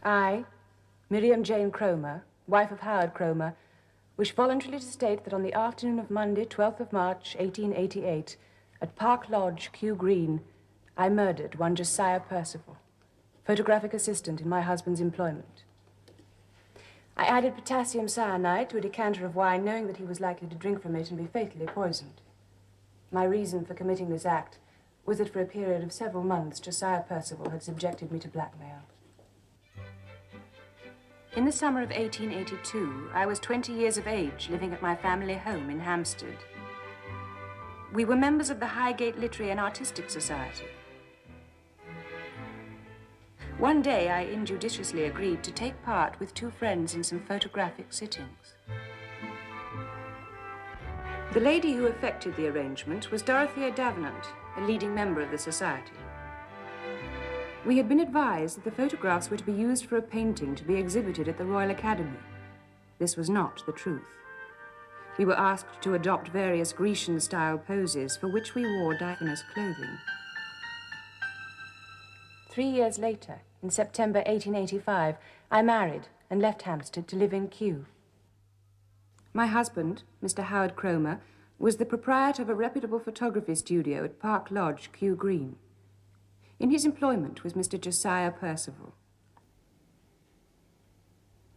I, Miriam Jane Cromer, wife of Howard Cromer, wish voluntarily to state that on the afternoon of Monday, 12th of March, 1888, at Park Lodge, Kew Green, I murdered one Josiah Percival, photographic assistant in my husband's employment. I added potassium cyanide to a decanter of wine, knowing that he was likely to drink from it and be fatally poisoned. My reason for committing this act was that for a period of several months, Josiah Percival had subjected me to blackmail. In the summer of 1882, I was 20 years of age, living at my family home in Hampstead. We were members of the Highgate Literary and Artistic Society. One day, I injudiciously agreed to take part with two friends in some photographic sittings. The lady who effected the arrangement was Dorothea Davenant, a leading member of the society. We had been advised that the photographs were to be used for a painting to be exhibited at the Royal Academy. This was not the truth. We were asked to adopt various Grecian-style poses for which we wore diaphanous clothing. 3 years later, in September 1885, I married and left Hampstead to live in Kew. My husband, Mr. Howard Cromer, was the proprietor of a reputable photography studio at Park Lodge, Kew Green. In his employment was Mr. Josiah Percival.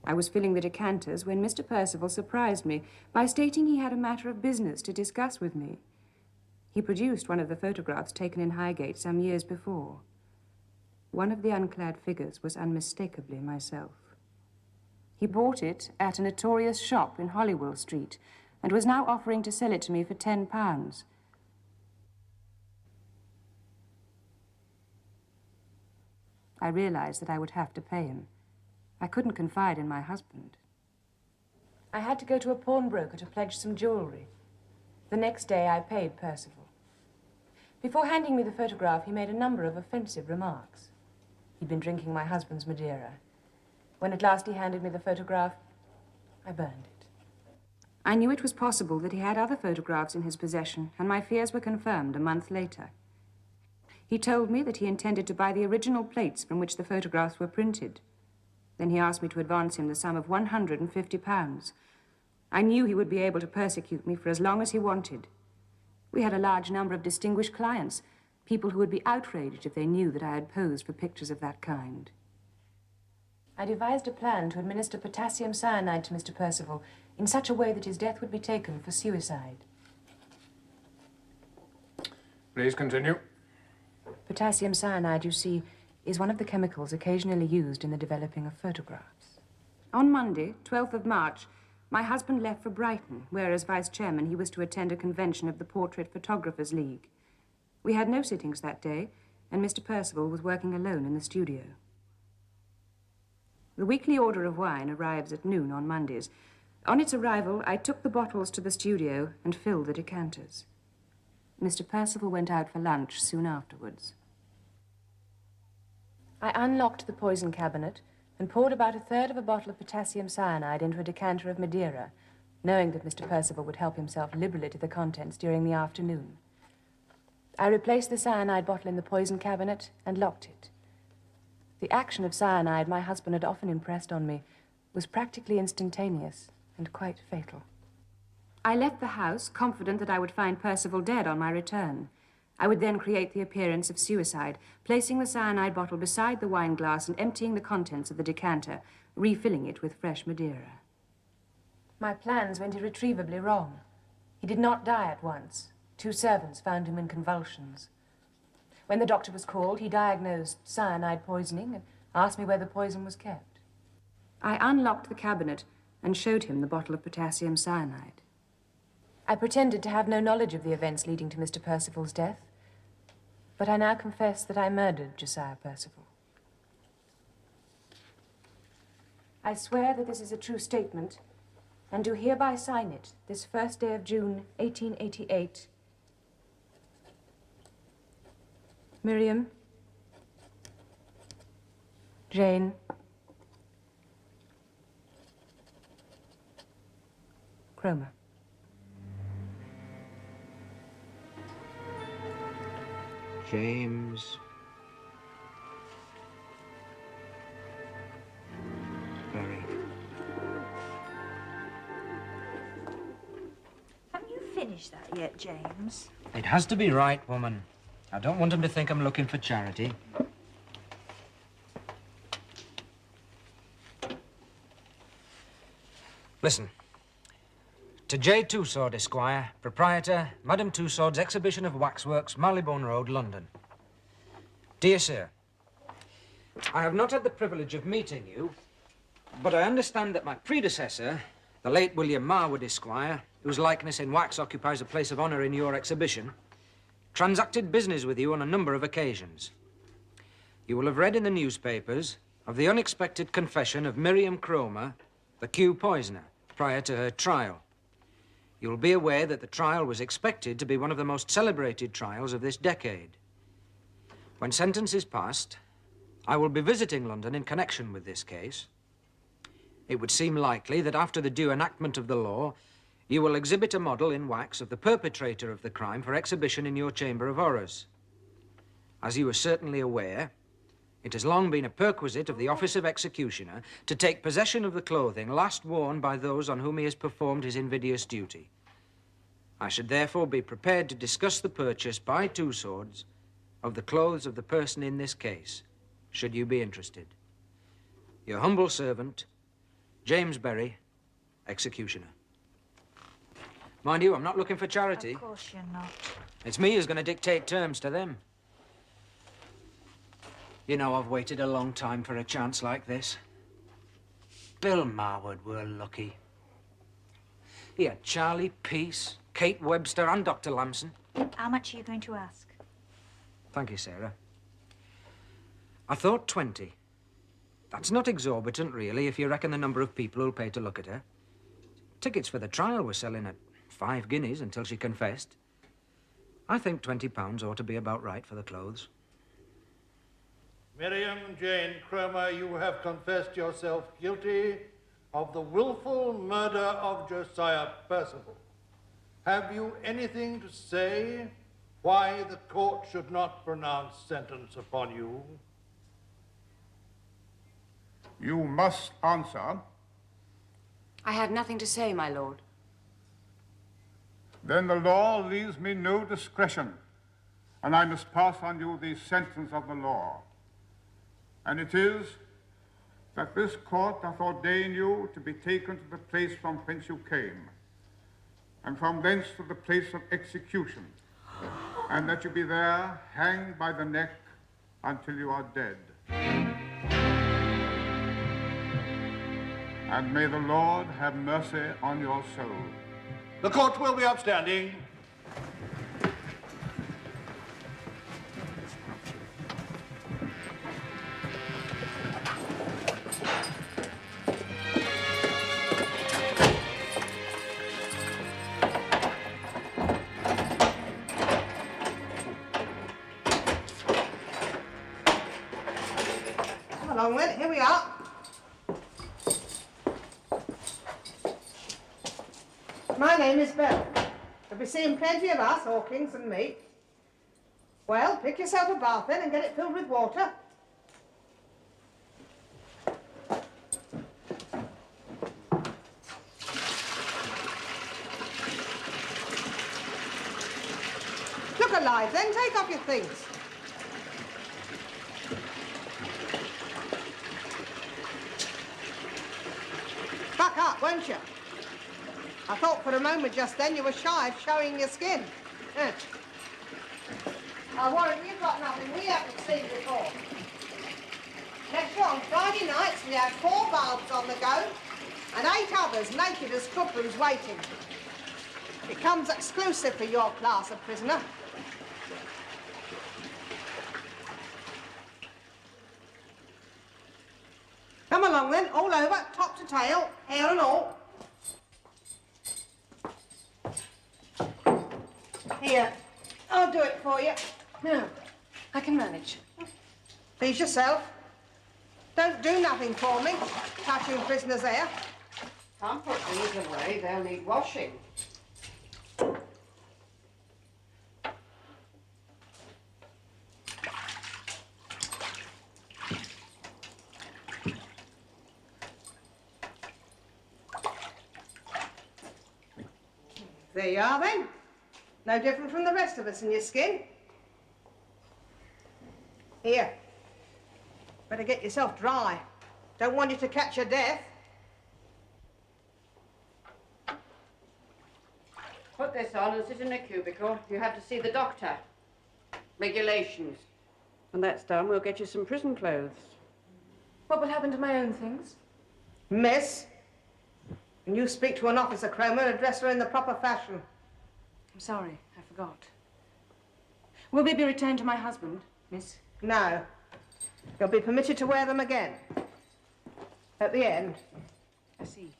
I was filling the decanters when Mr. Percival surprised me by stating he had a matter of business to discuss with me. He produced one of the photographs taken in Highgate some years before. One of the unclad figures was unmistakably myself. He bought it at a notorious shop in Holywell Street and was now offering to sell it to me for £10. I realized that I would have to pay him. I couldn't confide in my husband. I had to go to a pawnbroker to pledge some jewelry. The next day, I paid Percival. Before handing me the photograph, he made a number of offensive remarks. He'd been drinking my husband's Madeira. When at last he handed me the photograph, I burned it. I knew it was possible that he had other photographs in his possession, and my fears were confirmed a month later. He told me that he intended to buy the original plates from which the photographs were printed. Then he asked me to advance him the sum of £150. I knew he would be able to persecute me for as long as he wanted. We had a large number of distinguished clients, people who would be outraged if they knew that I had posed for pictures of that kind. I devised a plan to administer potassium cyanide to Mr. Percival in such a way that his death would be taken for suicide. Please continue. Potassium cyanide, you see, is one of the chemicals occasionally used in the developing of photographs. On Monday, 12th of March, my husband left for Brighton, where as vice chairman he was to attend a convention of the Portrait Photographers League. We had no sittings that day, and Mr. Percival was working alone in the studio. The weekly order of wine arrives at noon on Mondays. On its arrival, I took the bottles to the studio and filled the decanters. Mr. Percival went out for lunch soon afterwards. I unlocked the poison cabinet and poured about a third of a bottle of potassium cyanide into a decanter of Madeira, knowing that Mr. Percival would help himself liberally to the contents during the afternoon. I replaced the cyanide bottle in the poison cabinet and locked it. The action of cyanide my husband had often impressed on me was practically instantaneous and quite fatal. I left the house, confident that I would find Percival dead on my return. I would then create the appearance of suicide, placing the cyanide bottle beside the wine glass and emptying the contents of the decanter, refilling it with fresh Madeira. My plans went irretrievably wrong. He did not die at once. 2 servants found him in convulsions. When the doctor was called, he diagnosed cyanide poisoning and asked me where the poison was kept. I unlocked the cabinet and showed him the bottle of potassium cyanide. I pretended to have no knowledge of the events leading to Mr. Percival's death, but I now confess that I murdered Josiah Percival. I swear that this is a true statement, and do hereby sign it this first day of June, 1888. Miriam, Jane, Cromer. James finished that yet, James? It has to be right, woman. I don't want them to think I'm looking for charity. Listen. To J. Twosword, Esquire, proprietor, Madame Twosword's Exhibition of Waxworks, Marylebone Road, London. Dear Sir, I have not had the privilege of meeting you, but I understand that my predecessor, the late William Marwood, Esquire, whose likeness in wax occupies a place of honor in your exhibition, transacted business with you on a number of occasions. You will have read in the newspapers of the unexpected confession of Miriam Cromer, the Q poisoner, prior to her trial. You will be aware that the trial was expected to be one of the most celebrated trials of this decade. When sentence is passed, I will be visiting London in connection with this case. It would seem likely that after the due enactment of the law, you will exhibit a model in wax of the perpetrator of the crime for exhibition in your Chamber of Horrors. As you are certainly aware, it has long been a perquisite of the office of executioner to take possession of the clothing last worn by those on whom he has performed his invidious duty. I should therefore be prepared to discuss the purchase by Twoswords of the clothes of the person in this case, should you be interested. Your humble servant, James Berry, executioner. Mind you, I'm not looking for charity. Of course you're not. It's me who's going to dictate terms to them. You know, I've waited a long time for a chance like this. Bill Marwood were lucky. He had Charlie Peace, Kate Webster, and Dr. Lamson. How much are you going to ask? Thank you, Sarah. I thought 20. That's not exorbitant, really, if you reckon the number of people who'll pay to look at her. Tickets for the trial were selling at 5 guineas until she confessed. I think £20 ought to be about right for the clothes. Miriam Jane Cromer, you have confessed yourself guilty of the willful murder of Josiah Percival. Have you anything to say why the court should not pronounce sentence upon you? You must answer. I have nothing to say, my lord. Then the law leaves me no discretion, and I must pass on you the sentence of the law. And it is that this court doth ordain you to be taken to the place from whence you came, and from thence to the place of execution, and that you be there hanged by the neck until you are dead. And may the Lord have mercy on your soul. The court will be upstanding. Come along then, here we are. My name is Bell. You'll be seeing plenty of us, Hawkins and me. Well, pick yourself a bath then and get it filled with water. Look alive then, take off your things. Back up, won't you? I thought for a moment just then you were shy of showing your skin. I warrant you've got nothing we haven't seen before. Next year on Friday nights we have 4 bulbs on the go and 8 others naked as cookrooms waiting. It comes exclusive for your class of prisoner. Come along then, all over, top to tail, hair and all. Here, I'll do it for you. No, I can manage. Please yourself. Don't do nothing for me, touching prisoners' hair. Can't put these away, they'll need washing. There you are then. No different from the rest of us in your skin. Here. Better get yourself dry. Don't want you to catch your death. Put this on and sit in a cubicle. You have to see the doctor. Regulations. When that's done, we'll get you some prison clothes. What will happen to my own things? Miss, when you speak to an officer, Cromer, address her in the proper fashion. I'm sorry, I forgot. Will they be returned to my husband, miss? No. You'll be permitted to wear them again. At the end. I see.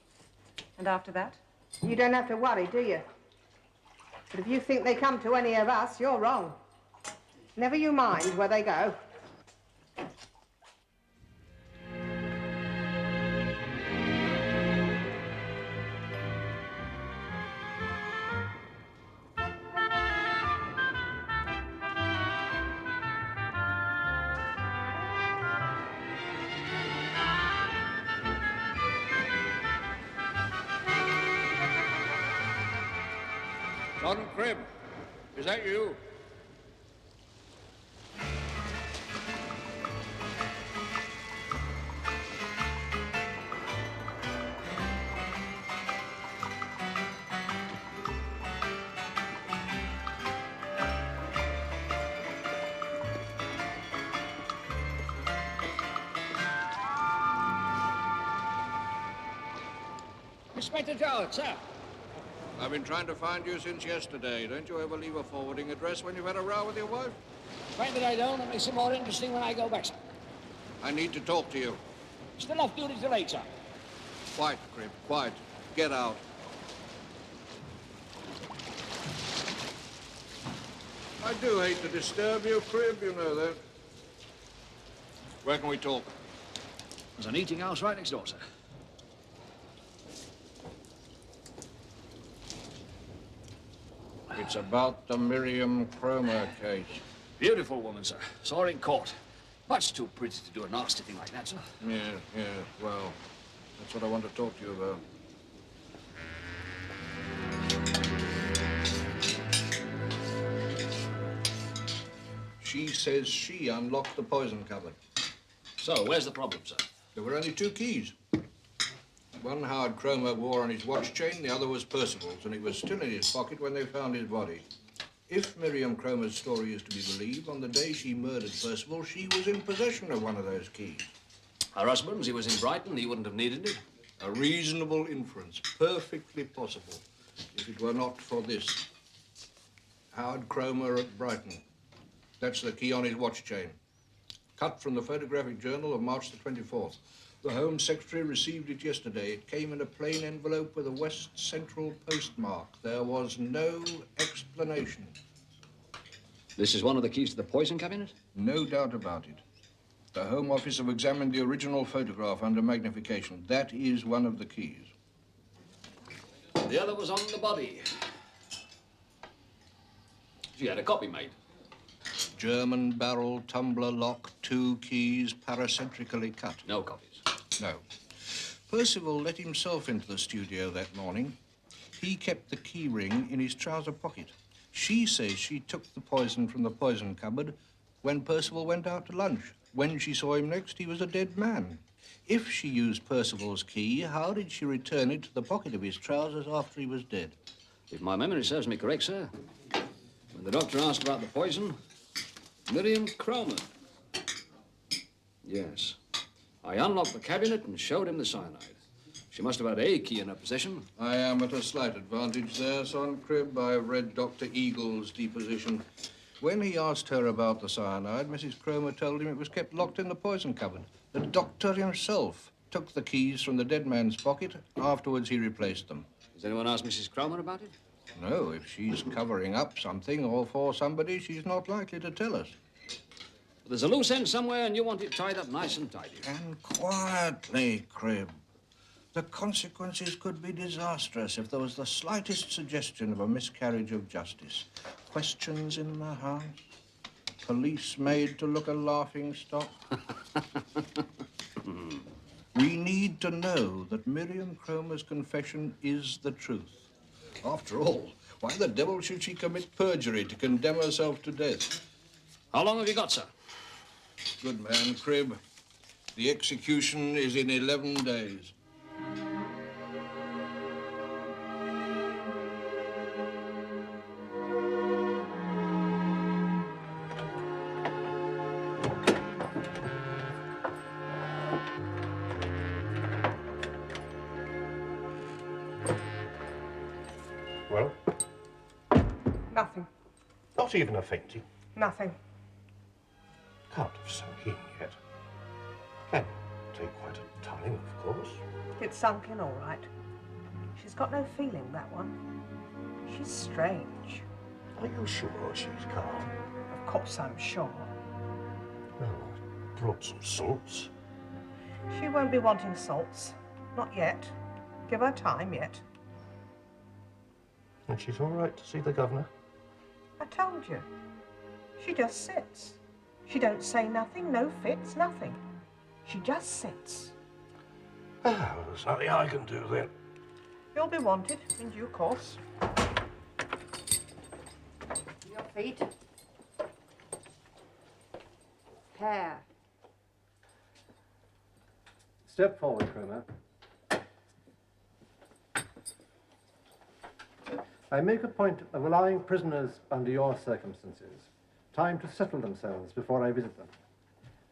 And after that? You don't have to worry, do you? But if you think they come to any of us, you're wrong. Never you mind where they go. Sergeant Cribb, is that you? Inspector Gerald, sir. I've been trying to find you since yesterday. Don't you ever leave a forwarding address when you've had a row with your wife? Find that I don't. It makes it more interesting when I go back, sir. I need to talk to you. Still off duty till 8, sir. Quiet, Cribb, quiet. Get out. I do hate to disturb you, Cribb, you know that. Where can we talk? There's an eating house right next door, sir. It's about the Miriam Cromer case. Beautiful woman, sir. Saw her in court. Much too pretty to do a nasty thing like that, sir. Yeah, well, that's what I want to talk to you about. She says she unlocked the poison cupboard. So, where's the problem, sir? There were only two keys. One Howard Cromer wore on his watch chain, the other was Percival's, and it was still in his pocket when they found his body. If Miriam Cromer's story is to be believed, on the day she murdered Percival, she was in possession of one of those keys. Her husband's, he was in Brighton, he wouldn't have needed it. A reasonable inference, perfectly possible, if it were not for this. Howard Cromer at Brighton. That's the key on his watch chain. Cut from the photographic journal of March the 24th. The Home Secretary received it yesterday. It came in a plain envelope with a West Central postmark. There was no explanation. This is one of the keys to the poison cabinet? No doubt about it. The Home Office have examined the original photograph under magnification. That is one of the keys. The other was on the body. She had a copy made. German barrel, tumbler lock, 2 keys, paracentrically cut. No copies. No. Percival let himself into the studio that morning. He kept the key ring in his trouser pocket. She says she took the poison from the poison cupboard when Percival went out to lunch. When she saw him next, he was a dead man. If she used Percival's key, how did she return it to the pocket of his trousers after he was dead? If my memory serves me correct, sir, when the doctor asked about the poison, Miriam Cromer. Yes. I unlocked the cabinet and showed him the cyanide. She must have had a key in her possession. I am at a slight advantage there, Son Cribb. I've read Dr. Eagle's deposition. When he asked her about the cyanide, Mrs. Cromer told him it was kept locked in the poison cupboard. The doctor himself took the keys from the dead man's pocket. Afterwards, he replaced them. Has anyone asked Mrs. Cromer about it? No, if she's covering up something or for somebody, she's not likely to tell us. But there's a loose end somewhere, and you want it tied up nice and tidy. And quietly, Cribb. The consequences could be disastrous if there was the slightest suggestion of a miscarriage of justice. Questions in the house, police made to look a laughing stock. We need to know that Miriam Cromer's confession is the truth. After all, Why the devil should she commit perjury to condemn herself to death? How long have you got, sir? Good man, Cribb. The execution is in 11 days. Well, Nothing. not even a fainting. Nothing. Can't have sunk in yet. Can take quite a time, of course. It's sunk in all right. She's got no feeling, that one. She's strange. Are you sure she's calm? Of course I'm sure. Well, I brought some salts. She won't be wanting salts. Not yet. Give her time yet. And she's all right to see the governor? I told you. She just sits. She don't say nothing, no fits, nothing. She just sits. Well, there's nothing I can do then. You'll be wanted in due course. Your feet. Hair. Step forward, Cromer. I make a point of allowing prisoners under your circumstances time to settle themselves before I visit them.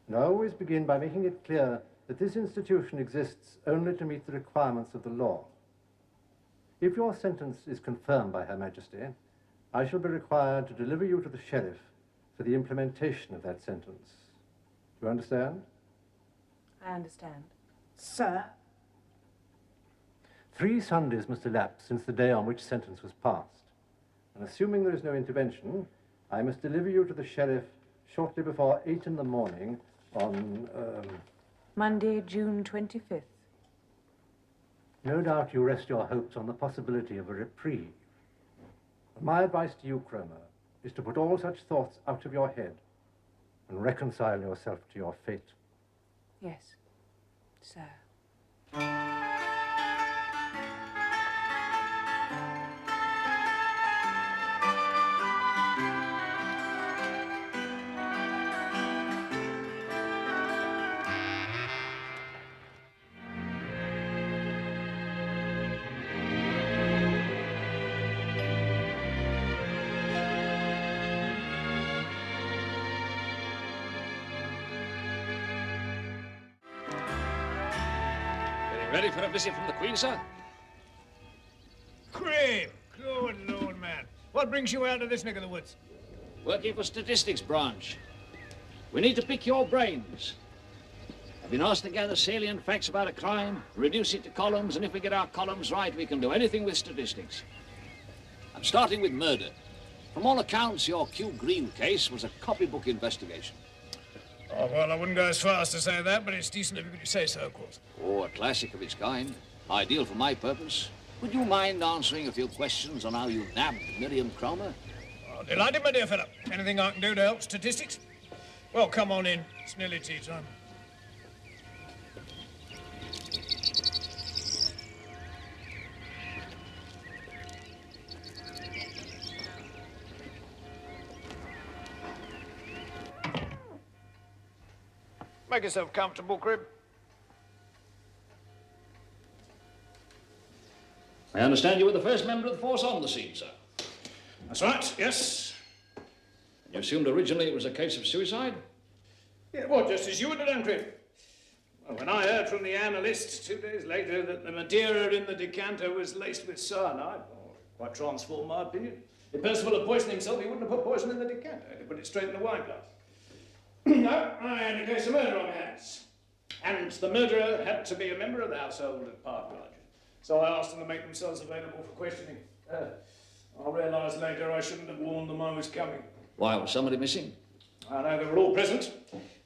And I always begin by making it clear that this institution exists only to meet the requirements of the law. If your sentence is confirmed by Her Majesty, I shall be required to deliver you to the sheriff for the implementation of that sentence. Do you understand? I understand. Sir? 3 Sundays must elapse since the day on which sentence was passed. And assuming there is no intervention, I must deliver you to the sheriff shortly before 8 in the morning on, Monday, June 25th. No doubt you rest your hopes on the possibility of a reprieve. My advice to you, Cromer, is to put all such thoughts out of your head and reconcile yourself to your fate. Yes, sir. Ready for a visit from the Queen, sir? Cribb! Good Lord, man. What brings you out of this neck of the woods? Working for Statistics Branch. We need to pick your brains. I've been asked to gather salient facts about a crime, reduce it to columns, and if we get our columns right, we can do anything with statistics. I'm starting with murder. From all accounts, your Kew Green case was a copybook investigation. Oh, well, I wouldn't go as far as to say that, but it's decent of you to say so, of course. Oh, a classic of its kind. Ideal for my purpose. Would you mind answering a few questions on how you nabbed Miriam Cromer? Oh, delighted, my dear fellow. Anything I can do to help statistics? Well, come on in. It's nearly tea time. Make yourself comfortable, Cribb. I understand you were the first member of the force on the scene, sir. That's right, yes. You assumed originally it was a case of suicide? Yeah, well, just as you would have done, Cribb. Well, when I heard from the analyst 2 days later that the Madeira in the decanter was laced with cyanide, well, quite transformed my opinion. If Percival had poisoned himself, he wouldn't have put poison in the decanter. He'd put it straight in the wine glass. No, I had a case of murder on my hands. And the murderer had to be a member of the household at Park Lodge. So I asked them to make themselves available for questioning. I realised later I shouldn't have warned them I was coming. Why, was somebody missing? I know they were all present,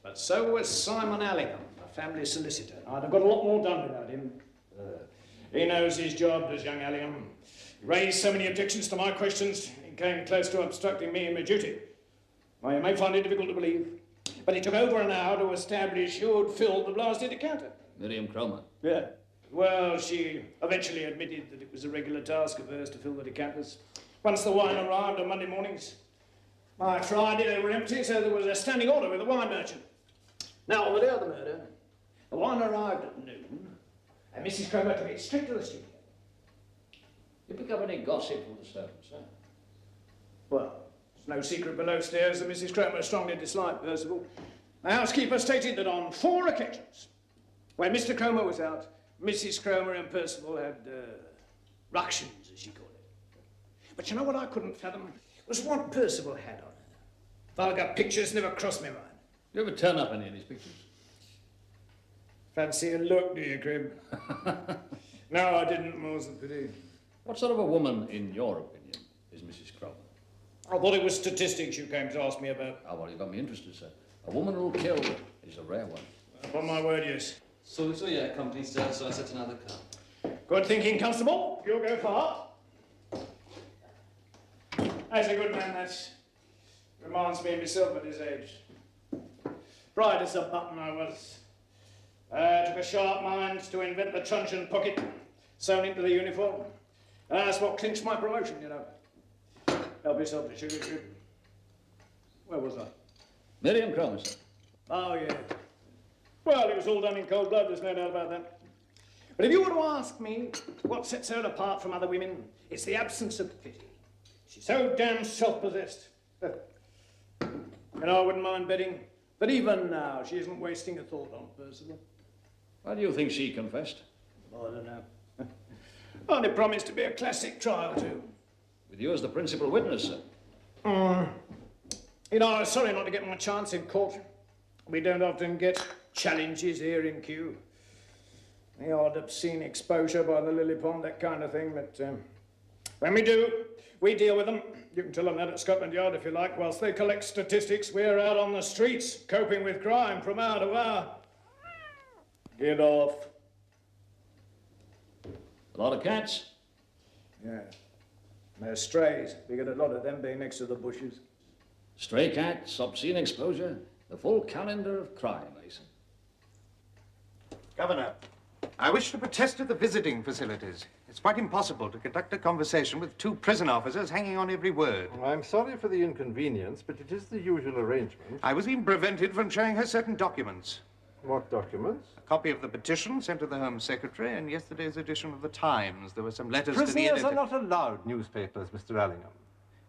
but so was Simon Allingham, a family solicitor. I'd have got a lot more done without him. He knows his job, does young Allingham. He raised so many objections to my questions, he came close to obstructing me in my duty. Well, you may find it difficult to believe, but it took over an hour to establish who'd filled the blasted decanter. Miriam Cromer. Yeah. Well, she eventually admitted that it was a regular task of hers to fill the decanters. Once the wine arrived on Monday mornings, by Friday they were empty, so there was a standing order with the wine merchant. Now, on the day of the murder, the wine arrived at noon, and Mrs. Cromer took it straight to the studio. You pick up any gossip from the servants, sir? Well, there's no secret below stairs that Mrs. Cromer strongly disliked Percival. The housekeeper stated that on 4 occasions, when Mr. Cromer was out, Mrs. Cromer and Percival had ructions, as she called it. But you know what I couldn't fathom? Was what Percival had on her. Vulgar pictures never crossed my mind. You ever turn up any of these pictures? Fancy a look, do you, Cribb? No, I didn't, more's the pity. What sort of a woman, in your opinion, is Mrs. Cromer? I thought it was statistics you came to ask me about. Oh, well, you got me interested, sir. A woman who'll kill is a rare one. Upon my word, yes. So yeah, company, sir, so I set another car. Good thinking, Constable. You'll go far. That's a good man, that. Reminds me of myself at his age. Bright as a button I was. Took a sharp mind to invent the truncheon pocket sewn into the uniform. That's what clinched my promotion, you know. Help yourself to sugar, Cribb. Where was I? Miriam Cromer, sir. Oh, yeah. Well, it was all done in cold blood, there's no doubt about that. But if you were to ask me what sets her apart from other women, it's the absence of pity. She's so damn self-possessed. And I wouldn't mind betting that even now she isn't wasting a thought on Percival. Why do you think she confessed? I don't know. Well, it promised to be a classic trial, too. With you as the principal witness, sir. You know, I was sorry not to get my chance in court. We don't often get challenges here in Kew. The odd obscene exposure by the lily pond, that kind of thing, but when we do, we deal with them. You can tell them that at Scotland Yard if you like. Whilst they collect statistics, we're out on the streets, coping with crime from hour to hour. Get off. A lot of cats? Yeah. They're strays. We get a lot of them being next to the bushes. Stray cats, obscene exposure, the full calendar of crime, I say. Governor, I wish to protest at the visiting facilities. It's quite impossible to conduct a conversation with 2 prison officers hanging on every word. I'm sorry for the inconvenience, but it is the usual arrangement. I was even prevented from showing her certain documents. What documents? A copy of the petition sent to the Home Secretary and yesterday's edition of the Times. There were some letters to the Prisoners editor. are not allowed newspapers, Mr. Allingham.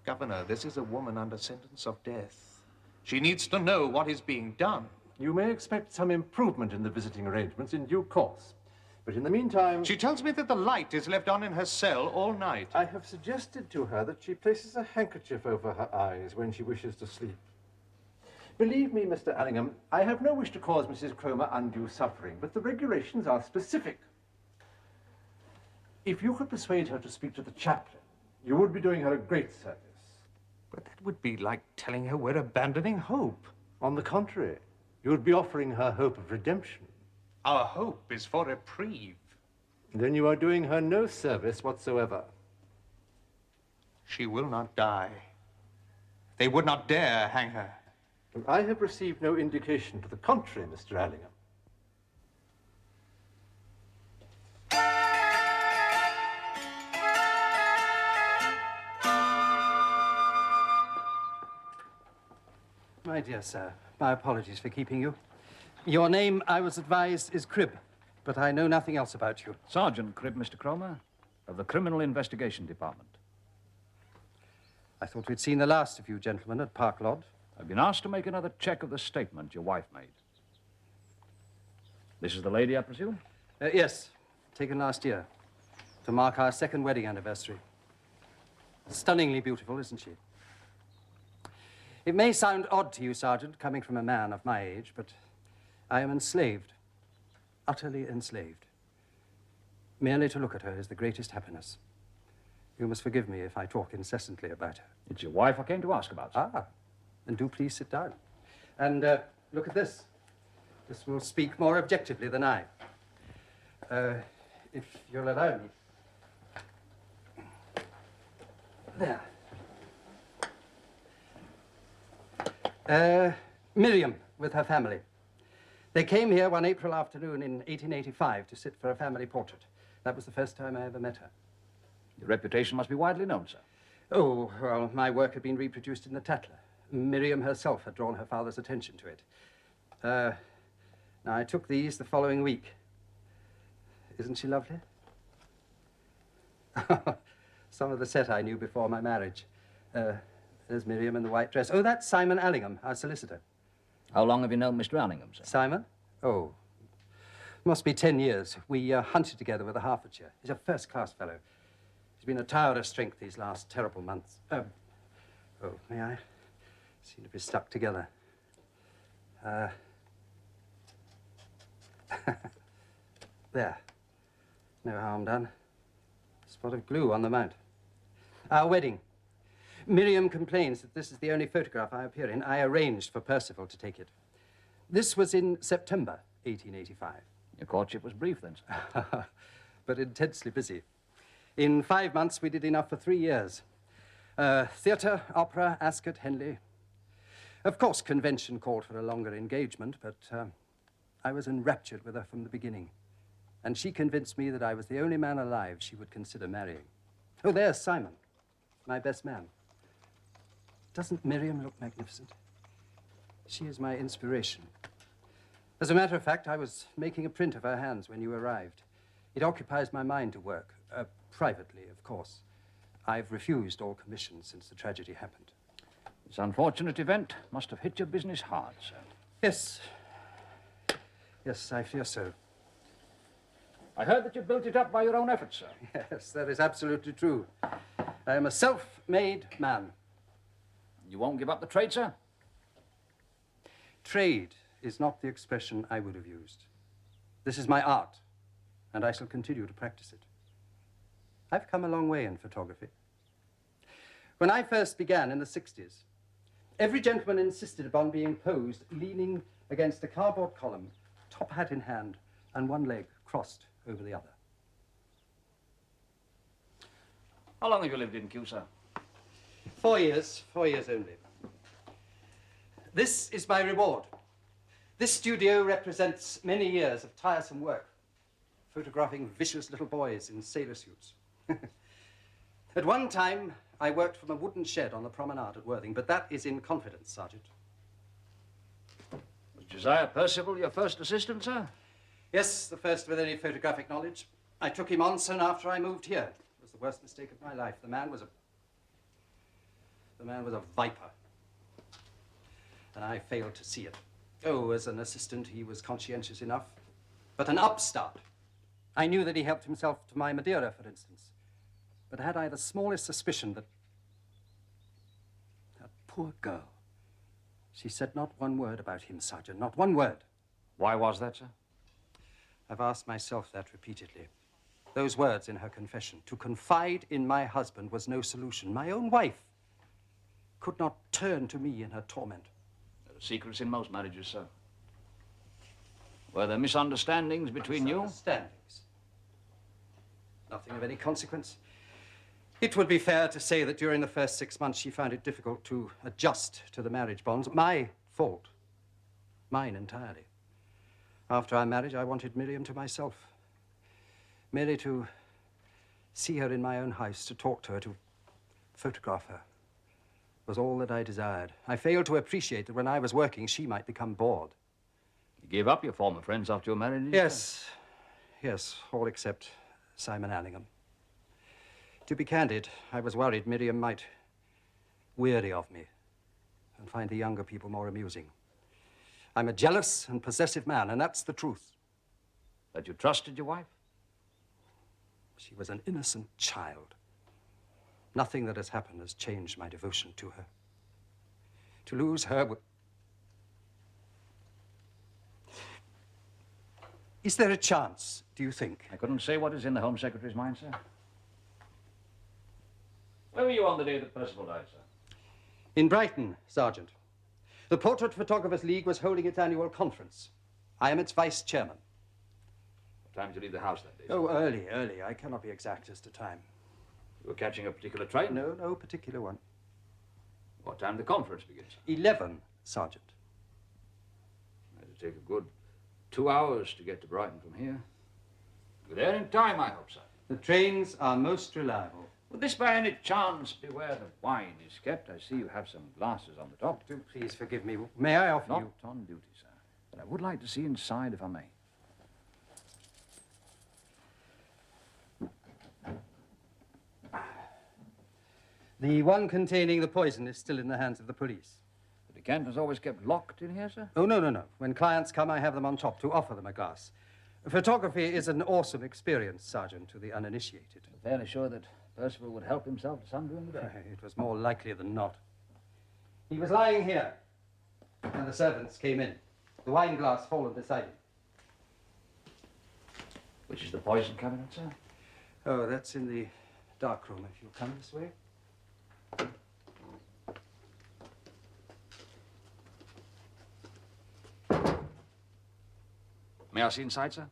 Governor, this is a woman under sentence of death. She needs to know what is being done. You may expect some improvement in the visiting arrangements in due course. But in the meantime... She tells me that the light is left on in her cell all night. I have suggested to her that she places a handkerchief over her eyes when she wishes to sleep. Believe me, Mr. Allingham, I have no wish to cause Mrs. Cromer undue suffering, but the regulations are specific. If you could persuade her to speak to the chaplain, you would be doing her a great service. But that would be like telling her we're abandoning hope. On the contrary, you would be offering her hope of redemption. Our hope is for reprieve. Then you are doing her no service whatsoever. She will not die. They would not dare hang her. I have received no indication to the contrary, Mr. Allingham. My dear sir, my apologies for keeping you. Your name, I was advised, is Cribb, but I know nothing else about you. Sergeant Cribb, Mr. Cromer, of the Criminal Investigation Department. I thought we'd seen the last of you gentlemen at Park Lodge. I've been asked to make another check of the statement your wife made. This is the lady, I presume? Yes, taken last year, to mark our 2nd wedding anniversary. Stunningly beautiful, isn't she? It may sound odd to you, Sergeant, coming from a man of my age, but I am enslaved, utterly enslaved. Merely to look at her is the greatest happiness. You must forgive me if I talk incessantly about her. It's your wife I came to ask about, sir. Ah, then do please sit down. And look at this. This will speak more objectively than I. If you'll allow me. There. Miriam, with her family. They came here one April afternoon in 1885 to sit for a family portrait. That was the first time I ever met her. Your reputation must be widely known, sir. Oh, well, my work had been reproduced in the Tatler. Miriam herself had drawn her father's attention to it. Now, I took these the following week. Isn't she lovely? Some of the set I knew before my marriage. There's Miriam in the white dress. Oh, that's Simon Allingham, our solicitor. How long have you known Mr. Allingham, sir? Simon? Oh, must be 10 years. We hunted together with the Hertfordshire. He's a first-class fellow. He's been a tower of strength these last terrible months. Oh, may I? Seem to be stuck together. There. No harm done. Spot of glue on the mount. Our wedding. Miriam complains that this is the only photograph I appear in. I arranged for Percival to take it. This was in September 1885. Your courtship was brief, then, sir. But intensely busy. In 5 months, we did enough for 3 years. Theatre, opera, Ascot, Henley. Of course, convention called for a longer engagement, but I was enraptured with her from the beginning. And she convinced me that I was the only man alive she would consider marrying. Oh, there's Simon, my best man. Doesn't Miriam look magnificent? She is my inspiration. As a matter of fact, I was making a print of her hands when you arrived. It occupies my mind to work, privately, of course. I've refused all commissions since the tragedy happened. This unfortunate event must have hit your business hard, sir. Yes. Yes, I fear so. I heard that you built it up by your own efforts, sir. Yes, that is absolutely true. I am a self-made man. You won't give up the trade, sir? Trade is not the expression I would have used. This is my art, and I shall continue to practice it. I've come a long way in photography. When I first began in the 60s, every gentleman insisted upon being posed leaning against a cardboard column, top hat in hand, and one leg crossed over the other. How long have you lived in Kew, sir? 4 years, 4 years only. This is my reward. This studio represents many years of tiresome work, photographing vicious little boys in sailor suits. At one time, I worked from a wooden shed on the promenade at Worthing, but that is in confidence, Sergeant. Was Josiah Percival your first assistant, sir? Yes, the first with any photographic knowledge. I took him on soon after I moved here. It was the worst mistake of my life. The man was a viper. And I failed to see it. Oh, as an assistant, he was conscientious enough. But an upstart. I knew that he helped himself to my Madeira, for instance. But had I the smallest suspicion that poor girl, she said not one word about him, Sergeant, not one word. Why was that, sir? I've asked myself that repeatedly. Those words in her confession, to confide in my husband was no solution. My own wife could not turn to me in her torment. There are secrets in most marriages, sir. Were there misunderstandings between you? Misunderstandings? Nothing of any consequence. It would be fair to say that during the first 6 months she found it difficult to adjust to the marriage bonds. My fault. Mine entirely. After our marriage, I wanted Miriam to myself. Merely to see her in my own house, to talk to her, to photograph her, was all that I desired. I failed to appreciate that when I was working, she might become bored. You gave up your former friends after your marriage? Yes. Yes, all except Simon Allingham. To be candid, I was worried Miriam might weary of me and find the younger people more amusing. I'm a jealous and possessive man, and that's the truth. That you trusted your wife? She was an innocent child. Nothing that has happened has changed my devotion to her. To lose her would... Is there a chance, do you think? I couldn't say what is in the Home Secretary's mind, sir. Where were you on the day that Percival died, sir? In Brighton, Sergeant. The Portrait Photographers League was holding its annual conference. I am its vice chairman. What time did you leave the house that day, sir? Oh, early. I cannot be exact as to time. You were catching a particular train? No particular one. What time did the conference begin, sir? 11, Sergeant. It'll take a good 2 hours to get to Brighton from here. You're there in time, I hope, sir. The trains are most reliable. Would this by any chance be where the wine is kept? I see you have some glasses on the top. Do please forgive me. May I offer you... Not on duty, sir. But I would like to see inside if I may. The one containing the poison is still in the hands of the police. The decanter's always kept locked in here, sir? Oh, no, no, no. When clients come, I have them on top to offer them a glass. Photography is an awesome experience, Sergeant, to the uninitiated. I'm fairly sure that Percival would help himself to some during the day. It was more likely than not. He was lying here, and the servants came in. The wine glass fallen beside him. Which is the poison cabinet, sir? Oh, that's in the dark room, if you'll come this way. May I see inside, sir?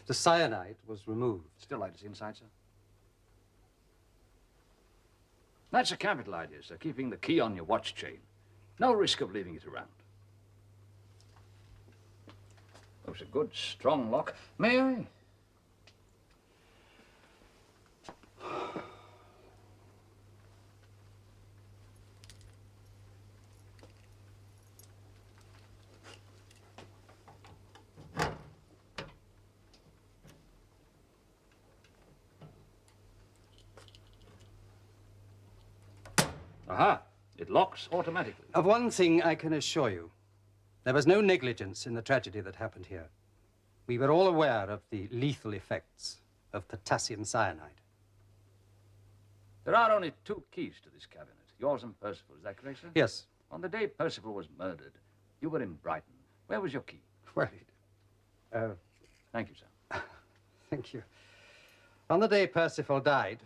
The cyanide was removed. Still like to see inside, sir? That's a capital idea, sir, keeping the key on your watch chain. No risk of leaving it around. Oh, it's a good, strong lock. May I? Aha! It locks automatically. Of one thing I can assure you. There was no negligence in the tragedy that happened here. We were all aware of the lethal effects of potassium cyanide. There are only two keys to this cabinet, yours and Percival. Is that correct, sir? Yes. On the day Percival was murdered, you were in Brighton. Where was your key? Well, Thank you, sir. Thank you. On the day Percival died,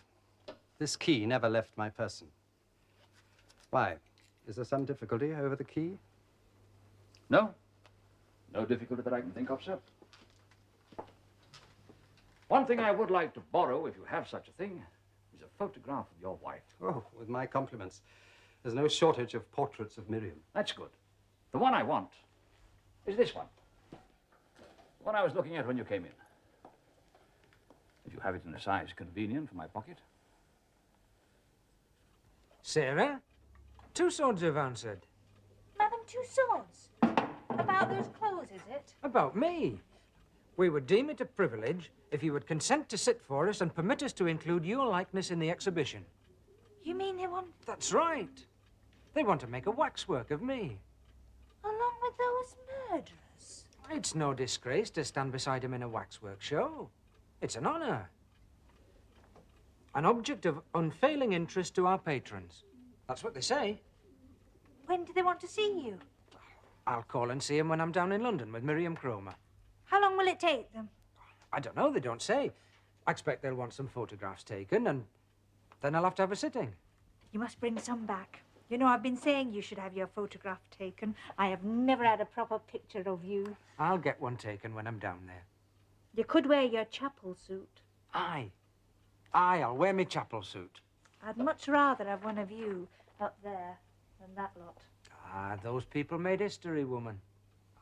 this key never left my person. Why? Is there some difficulty over the key? No. No difficulty that I can think of, sir. One thing I would like to borrow, if you have such a thing, is a photograph of your wife. Oh, with my compliments. There's no shortage of portraits of Miriam. That's good. The one I want is this one. The one I was looking at when you came in. If you have it in a size convenient for my pocket. Sarah? Two swords have answered. Madam Tussauds? About those clothes, is it? About me. We would deem it a privilege if you would consent to sit for us and permit us to include your likeness in the exhibition. You mean they want... That's right. They want to make a waxwork of me. along with those murderers? It's no disgrace to stand beside him in a waxwork show. It's an honor. An object of unfailing interest to our patrons. That's what they say. When do they want to see you? I'll call and see him when I'm down in London with Miriam Cromer. How long will it take them? I don't know, they don't say. I expect they'll want some photographs taken, and then I'll have to have a sitting. You must bring some back. You know, I've been saying you should have your photograph taken. I have never had a proper picture of you. I'll get one taken when I'm down there. You could wear your chapel suit. Aye, I'll wear my chapel suit. I'd much rather have one of you up there than that lot. Ah, those people made history, woman.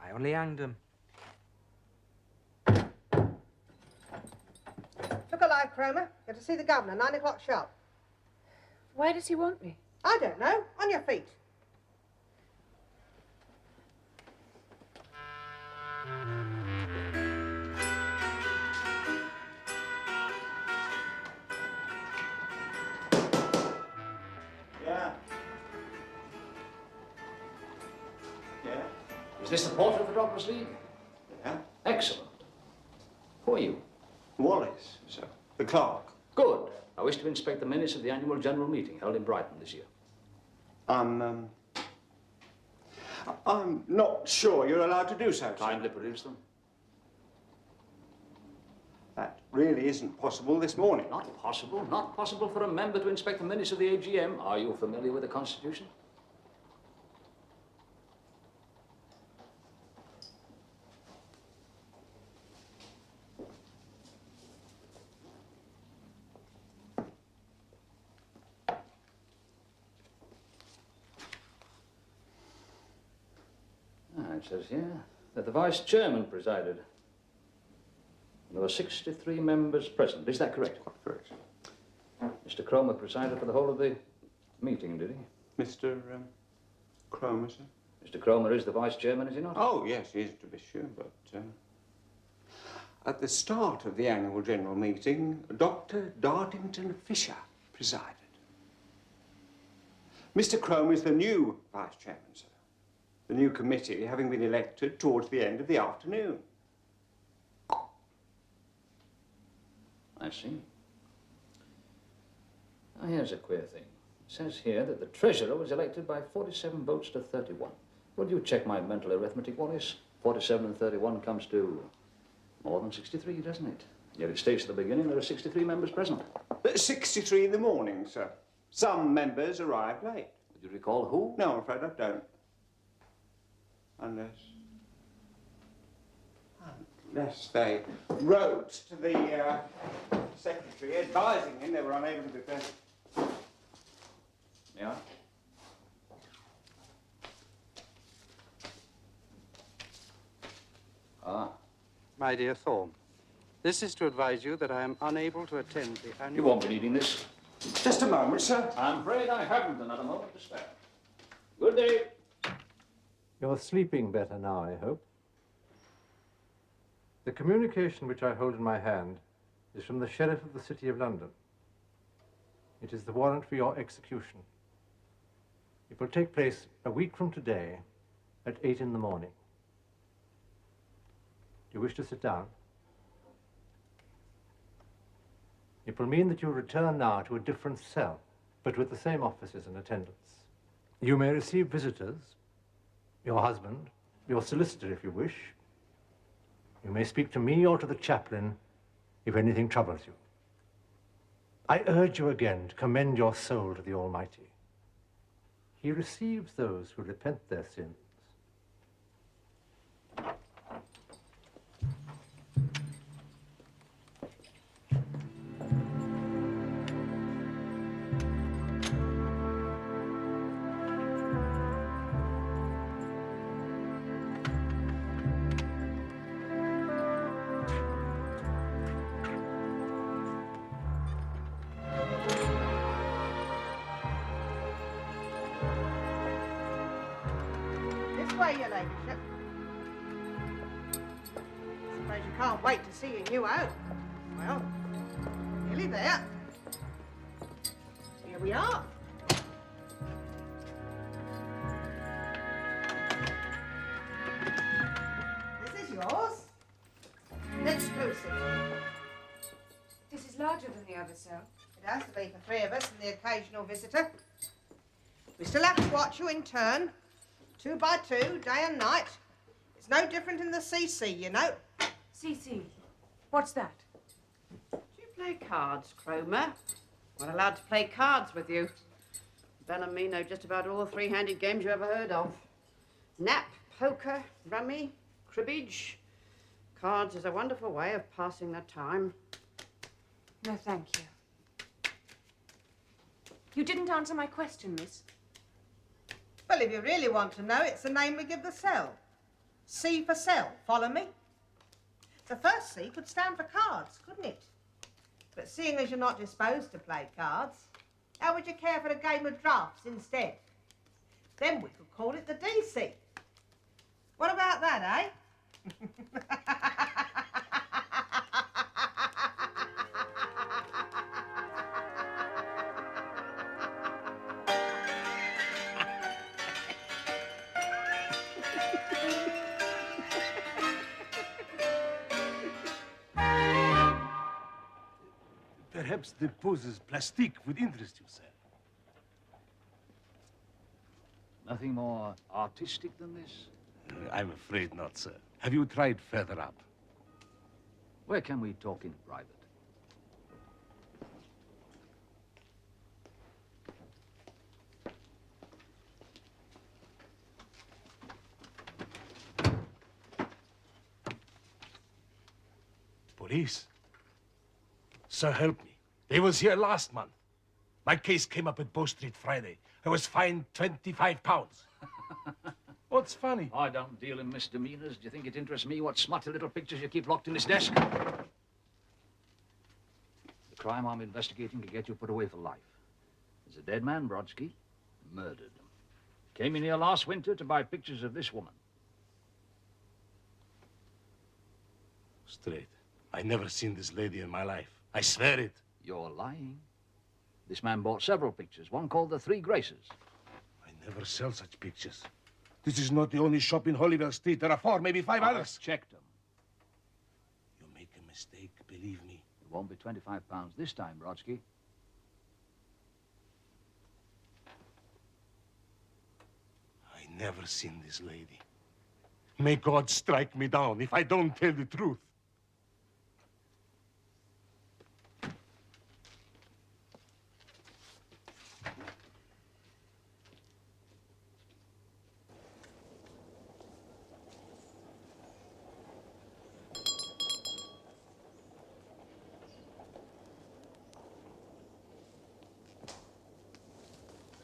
I only hanged them. Look alive, Cromer. You're to see the governor, 9 o'clock sharp. Why does he want me? I don't know. On your feet. Yeah. Yeah. Is this the portrait photographer's league? Yeah. Excellent. Who are you? Wallace, sir. The clerk. Good. I wish to inspect the minutes of the annual general meeting held in Brighton this year. I'm not sure you're allowed to do so, sir. Kindly produce them. That really isn't possible this morning. Not possible. Not possible for a member to inspect the minutes of the AGM. Are you familiar with the Constitution? It says here that the Vice Chairman presided. There were 63 members present. Is that correct? Correct. Mr. Cromer presided for the whole of the meeting, did he? Mr. Cromer, sir? Mr. Cromer is the vice chairman, is he not? Oh, yes, he is, to be sure, but at the start of the annual general meeting, Dr. Dartington Fisher presided. Mr. Cromer is the new vice chairman, sir. The new committee having been elected towards the end of the afternoon. I see. Now, here's a queer thing. It says here that the treasurer was elected by 47 votes to 31. Would you check my mental arithmetic, Wallace? 47 and 31 comes to more than 63, doesn't it? Yet it states at the beginning there are 63 members present. 63 in the morning, sir. Some members arrived late. Do you recall who? No, I'm afraid I don't. Unless they wrote to the secretary advising him they were unable to be present. Yeah? Ah. My dear Thorne, this is to advise you that I am unable to attend the annual... You won't be needing this. Just a moment, sir. I'm afraid I haven't another moment to spare. Good day. You're sleeping better now, I hope. The communication which I hold in my hand is from the Sheriff of the City of London. It is the warrant for your execution. It will take place a week from today at 8 in the morning. Do you wish to sit down? It will mean that you return now to a different cell, but with the same officers and attendants. You may receive visitors, your husband, your solicitor if you wish. You may speak to me or to the chaplain if anything troubles you. I urge you again to commend your soul to the Almighty. He receives those who repent their sins. Your ladyship. Suppose you can't wait to see your new home. Well, nearly there. Here we are. This is yours. Exclusive. This is larger than the other cell. It has to be for 3 of us and the occasional visitor. We still have to watch you in turn. 2 by 2, day and night. It's no different in the CC, you know. CC? What's that? Do you play cards, Cromer? We're allowed to play cards with you. Ben and me know just about all the three-handed games you ever heard of. Nap, poker, rummy, cribbage. Cards is a wonderful way of passing the time. No, thank you. You didn't answer my question, miss. Well, if you really want to know, it's the name we give the cell. C for cell, follow me? The first C could stand for cards, couldn't it? But seeing as you're not disposed to play cards, how would you care for a game of drafts instead? Then we could call it the DC. What about that, eh? Perhaps the poses plastique would interest you, sir. Nothing more artistic than this? I'm afraid not, sir. Have you tried further up? Where can we talk in private? Police? Sir, help me. They was here last month. My case came up at Bow Street Friday. I was fined £25. What's funny? I don't deal in misdemeanors. Do you think it interests me what smutty little pictures you keep locked in this desk? The crime I'm investigating to get you put away for life. There's a dead man, Brodsky. Murdered. Came in here last winter to buy pictures of this woman. Straight. I never seen this lady in my life. I swear it. You're lying. This man bought several pictures, one called The Three Graces. I never sell such pictures. This is not the only shop in Holyville Street. There are 4, maybe 5 others. Checked them. You make a mistake, believe me. It won't be £25 this time, Brodsky. I never seen this lady. May God strike me down if I don't tell the truth.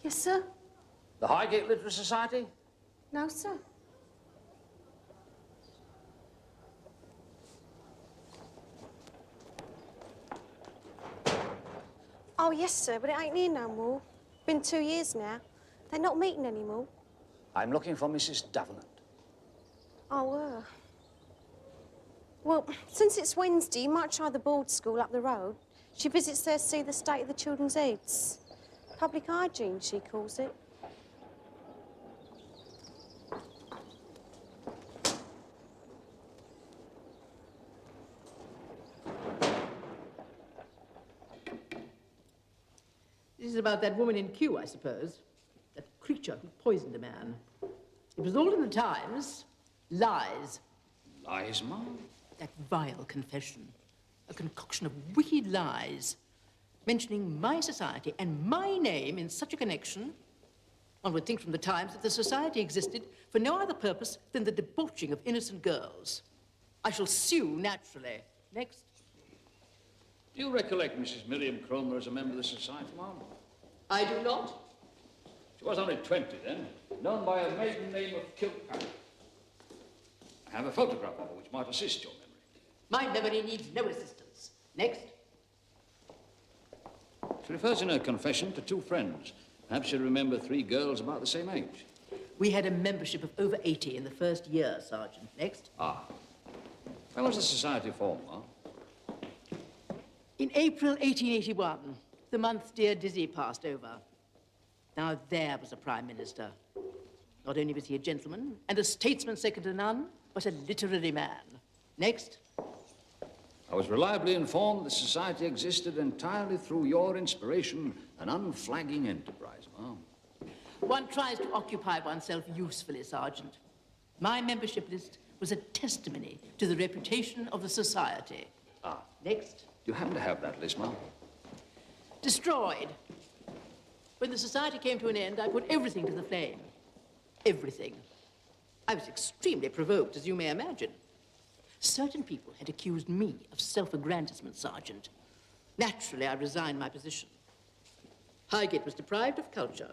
Yes, sir? The Highgate Literary Society? No, sir. Oh, yes, sir, but it ain't here no more. Been 2 years now. They're not meeting anymore. I'm looking for Mrs. Davenant. Oh, well, since it's Wednesday, you might try the board school up the road. She visits there to see the state of the children's heads. Public hygiene, she calls it. This is about that woman in Kew, I suppose. That creature who poisoned a man. It was all in the Times. Lies. Lies, Mom? That vile confession. A concoction of wicked lies. Mentioning my society and my name in such a connection. One would think from the Times that the society existed for no other purpose than the debauching of innocent girls. I shall sue, naturally. Next. Do you recollect Mrs. Miriam Cromer as a member of the society, Mom? I do not. She was only 20 then, known by her maiden name of Kilpatrick. I have a photograph of her which might assist your memory. My memory needs no assistance. Next. She refers in her confession to 2 friends. Perhaps you remember 3 girls about the same age. We had a membership of over 80 in the first year, Sergeant. Next. Ah. When was the society formed, Mom? In April 1881, the month dear Dizzy passed over. Now there was a Prime Minister. Not only was he a gentleman and a statesman second to none, but a literary man. Next. I was reliably informed the society existed entirely through your inspiration and unflagging enterprise, Mom. One tries to occupy oneself usefully, Sergeant. My membership list was a testimony to the reputation of the society. Ah. Next. Do you happen to have that list, Mom? Destroyed. When the society came to an end, I put everything to the flame. Everything. I was extremely provoked, as you may imagine. Certain people had accused me of self-aggrandizement, Sergeant. Naturally, I resigned my position. Highgate was deprived of culture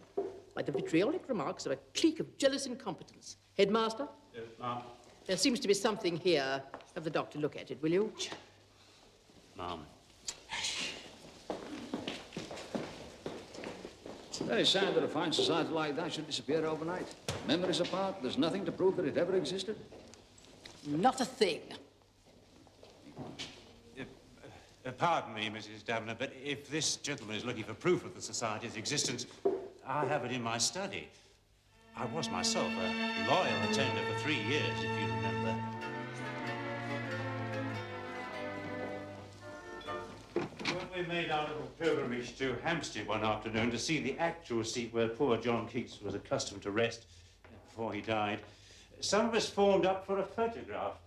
by the vitriolic remarks of a clique of jealous incompetents. Headmaster? Yes, Ma'am. There seems to be something here. Have the doctor look at it, will you? Ma'am. Very sad that a fine society like that should disappear overnight. Memories apart, there's nothing to prove that it ever existed. Not a thing. Pardon me, Mrs. Davenant, but if this gentleman is looking for proof of the society's existence, I have it in my study. I was myself a loyal attender for 3 years, if you remember. When we made our little pilgrimage to Hampstead one afternoon to see the actual seat where poor John Keats was accustomed to rest before he died, some of us formed up for a photograph.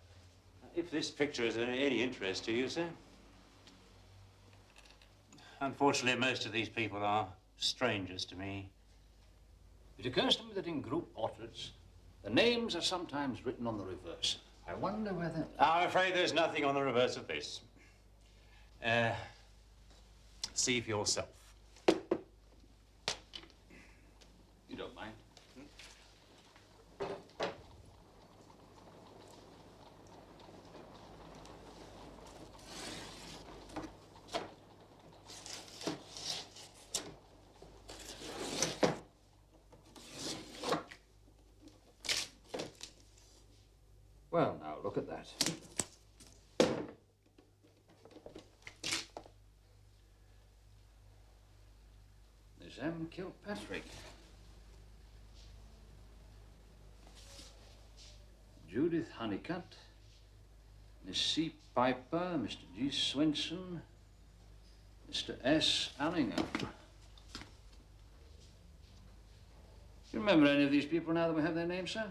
If this picture is of any interest to you, sir. Unfortunately, most of these people are strangers to me. It occurs to me that in group portraits, the names are sometimes written on the reverse. I wonder whether... I'm afraid there's nothing on the reverse of this. See for yourself. You don't mind? look at that. Miss M. Kilpatrick. Judith Honeycutt. Miss C. Piper, Mr. G. Swinson, Mr. S. Allingham. Do you remember any of these people now that we have their names, sir?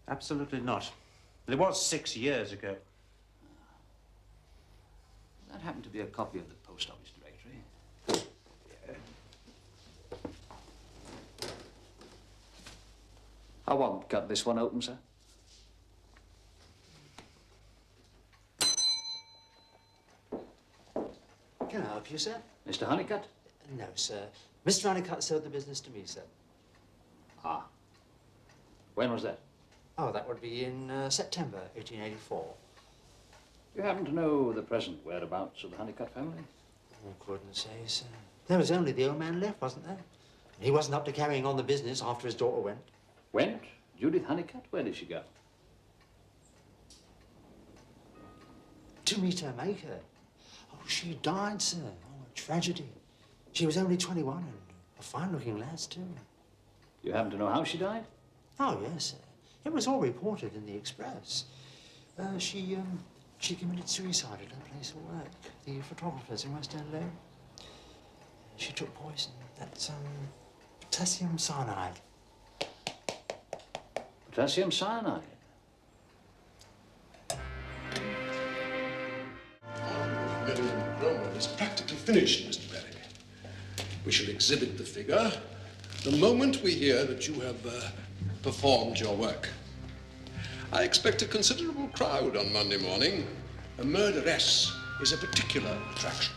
Absolutely not. But it was 6 years ago. That happened to be a copy of the post office directory. I won't cut this one open, sir. Can I help you, sir? Mr. Honeycutt? No, sir. Mr. Honeycutt sold the business to me, sir. Ah. When was that? Oh, that would be in September 1884. Do you happen to know the present whereabouts of the Honeycutt family? I couldn't say, sir. There was only the old man left, wasn't there? He wasn't up to carrying on the business after his daughter went. Went? Judith Honeycutt? Where did she go? To meet her maker. Oh, she died, sir. Oh, a tragedy. She was only 21 and a fine-looking lass, too. You happen to know how she died? Oh, yes, sir. It was all reported in the Express. She committed suicide at her place of work, the photographers in West End Road. She took poison. That's, potassium cyanide. Potassium cyanide? Miriam Cromer is practically finished, Mr. Berry. We shall exhibit the figure the moment we hear that you have performed your work. I expect a considerable crowd on Monday morning. A murderess is a particular attraction.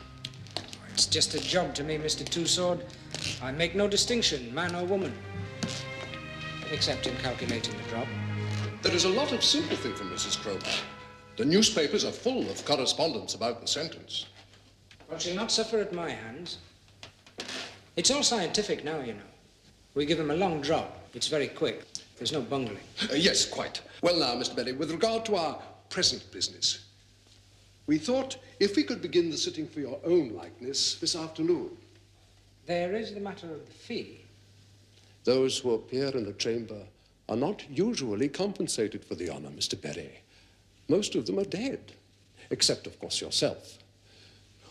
It's just a job to me, Mr. Twosword. I make no distinction, man or woman, except in calculating the drop. There is a lot of sympathy from Mrs. Cromer. The newspapers are full of correspondence about the sentence. Well, she'll not suffer at my hands. It's all scientific now, you know. We give him a long drop. It's very quick. There's no bungling. Yes, quite. Well now, Mr. Berry, with regard to our present business, we thought if we could begin the sitting for your own likeness this afternoon. There is the matter of the fee. Those who appear in the chamber are not usually compensated for the honor, Mr. Berry. Most of them are dead, except, of course, yourself.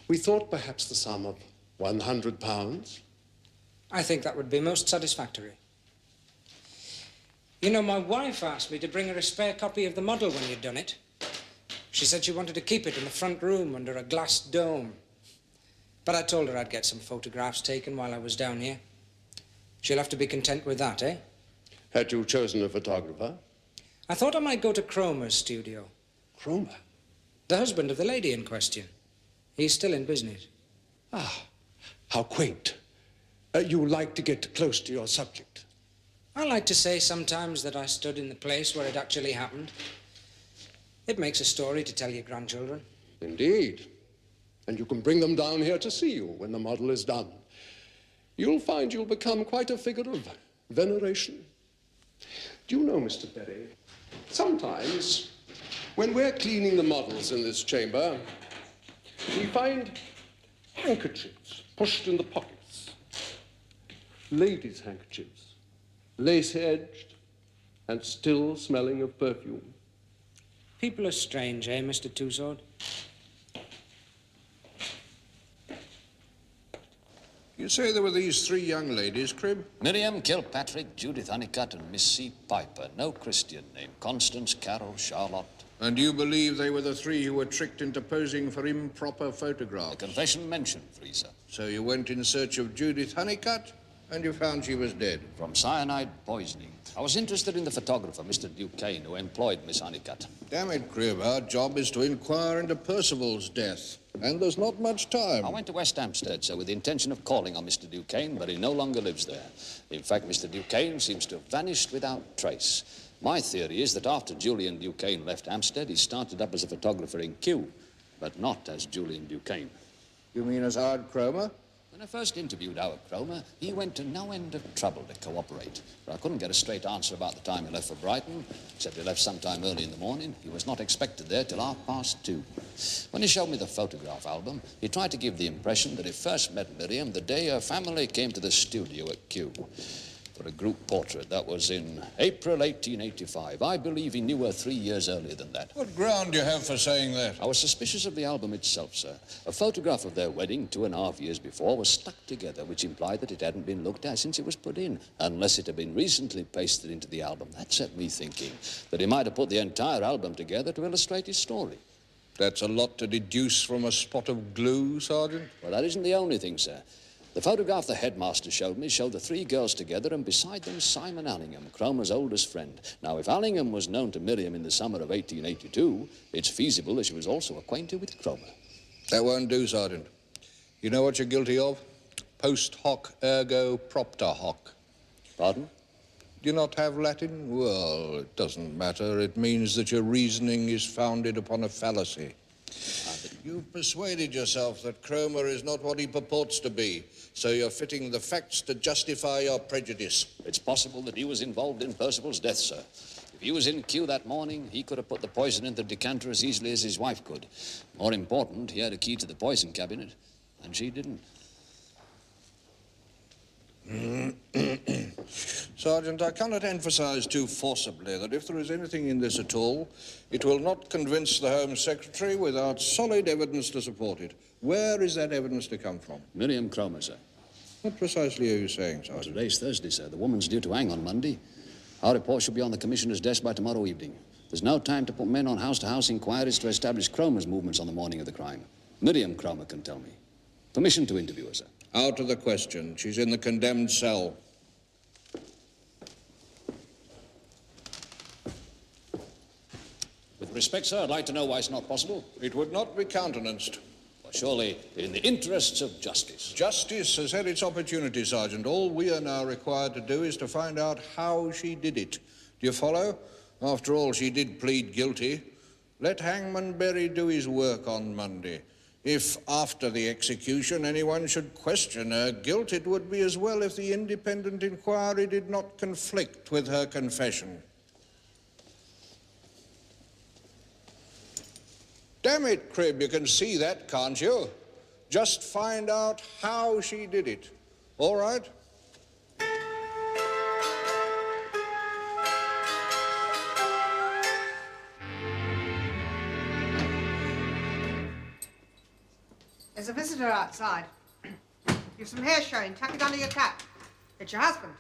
We thought perhaps the sum of £100. I think that would be most satisfactory. You know, my wife asked me to bring her a spare copy of the model when you'd done it. She said she wanted to keep it in the front room under a glass dome. But I told her I'd get some photographs taken while I was down here. She'll have to be content with that, eh? Had you chosen a photographer? I thought I might go to Cromer's studio. Cromer? The husband of the lady in question. He's still in business. Ah, how quaint. You like to get close to your subject. I like to say sometimes that I stood in the place where it actually happened. It makes a story to tell your grandchildren. Indeed. And you can bring them down here to see you when the model is done. You'll find you'll become quite a figure of veneration. Do you know, Mr. Berry, sometimes when we're cleaning the models in this chamber, we find handkerchiefs pushed in the pockets. Ladies' handkerchiefs, lace-edged and still smelling of perfume. People are strange, eh, Mr. Twosword? You say there were these three young ladies, Cribb? Miriam Kilpatrick, Judith Honeycutt, and Miss C. Piper. No Christian name. Constance, Carol, Charlotte. And you believe they were the three who were tricked into posing for improper photographs? The confession mentioned three, sir. So you went in search of Judith Honeycutt, and you found she was dead? From cyanide poisoning. I was interested in the photographer, Mr. Duquesne, who employed Miss Honeycutt. Damn it, Cribb, our job is to inquire into Percival's death. And there's not much time. I went to West Hampstead, sir, with the intention of calling on Mr. Duquesne, but he no longer lives there. In fact, Mr. Duquesne seems to have vanished without trace. My theory is that after Julian Duquesne left Hampstead, he started up as a photographer in Kew, but not as Julian Duquesne. You mean as Howard Cromer? When I first interviewed our Cromer, he went to no end of trouble to cooperate. But I couldn't get a straight answer about the time he left for Brighton, except he left sometime early in the morning. He was not expected there till 2:30. When he showed me the photograph album, he tried to give the impression that he first met Miriam the day her family came to the studio at Kew for a group portrait. That was in April 1885. I believe he knew her 3 years earlier than that. What ground do you have for saying that? I was suspicious of the album itself, sir. A photograph of their wedding 2.5 years before was stuck together, which implied that it hadn't been looked at since it was put in, unless it had been recently pasted into the album. That set me thinking that he might have put the entire album together to illustrate his story. That's a lot to deduce from a spot of glue, Sergeant. Well, that isn't the only thing, sir. The photograph the headmaster showed me showed the 3 girls together, and beside them Simon Allingham, Cromer's oldest friend. Now, if Allingham was known to Miriam in the summer of 1882, it's feasible that she was also acquainted with Cromer. That won't do, Sergeant. You know what you're guilty of? Post hoc ergo propter hoc. Pardon? Do you not have Latin? Well, it doesn't matter. It means that your reasoning is founded upon a fallacy. You've persuaded yourself that Cromer is not what he purports to be, so you're fitting the facts to justify your prejudice. It's possible that he was involved in Percival's death, sir. If he was in Kew that morning, he could have put the poison in the decanter as easily as his wife could. More important, he had a key to the poison cabinet, and she didn't. Sergeant, I cannot emphasize too forcibly that if there is anything in this at all, it will not convince the Home Secretary without solid evidence to support it. Where is that evidence to come from? Miriam Cromer, sir. What precisely are you saying, Sergeant? Well, today's Thursday, sir. The woman's due to hang on Monday. Our report should be on the Commissioner's desk by tomorrow evening. There's no time to put men on house-to-house inquiries to establish Cromer's movements on the morning of the crime. Miriam Cromer can tell me. Permission to interview her, sir. Out of the question. She's in the condemned cell. With respect, sir, I'd like to know why it's not possible. It would not be countenanced. Well, surely, in the interests of justice. Justice has had its opportunity, Sergeant. All we are now required to do is to find out how she did it. Do you follow? After all, she did plead guilty. Let Hangman Berry do his work on Monday. If, after the execution, anyone should question her guilt, it would be as well if the independent inquiry did not conflict with her confession. Damn it, Cribb, you can see that, can't you? Just find out how she did it. All right? There's a visitor outside. You've some hair showing. Tuck it under your cap. It's your husband.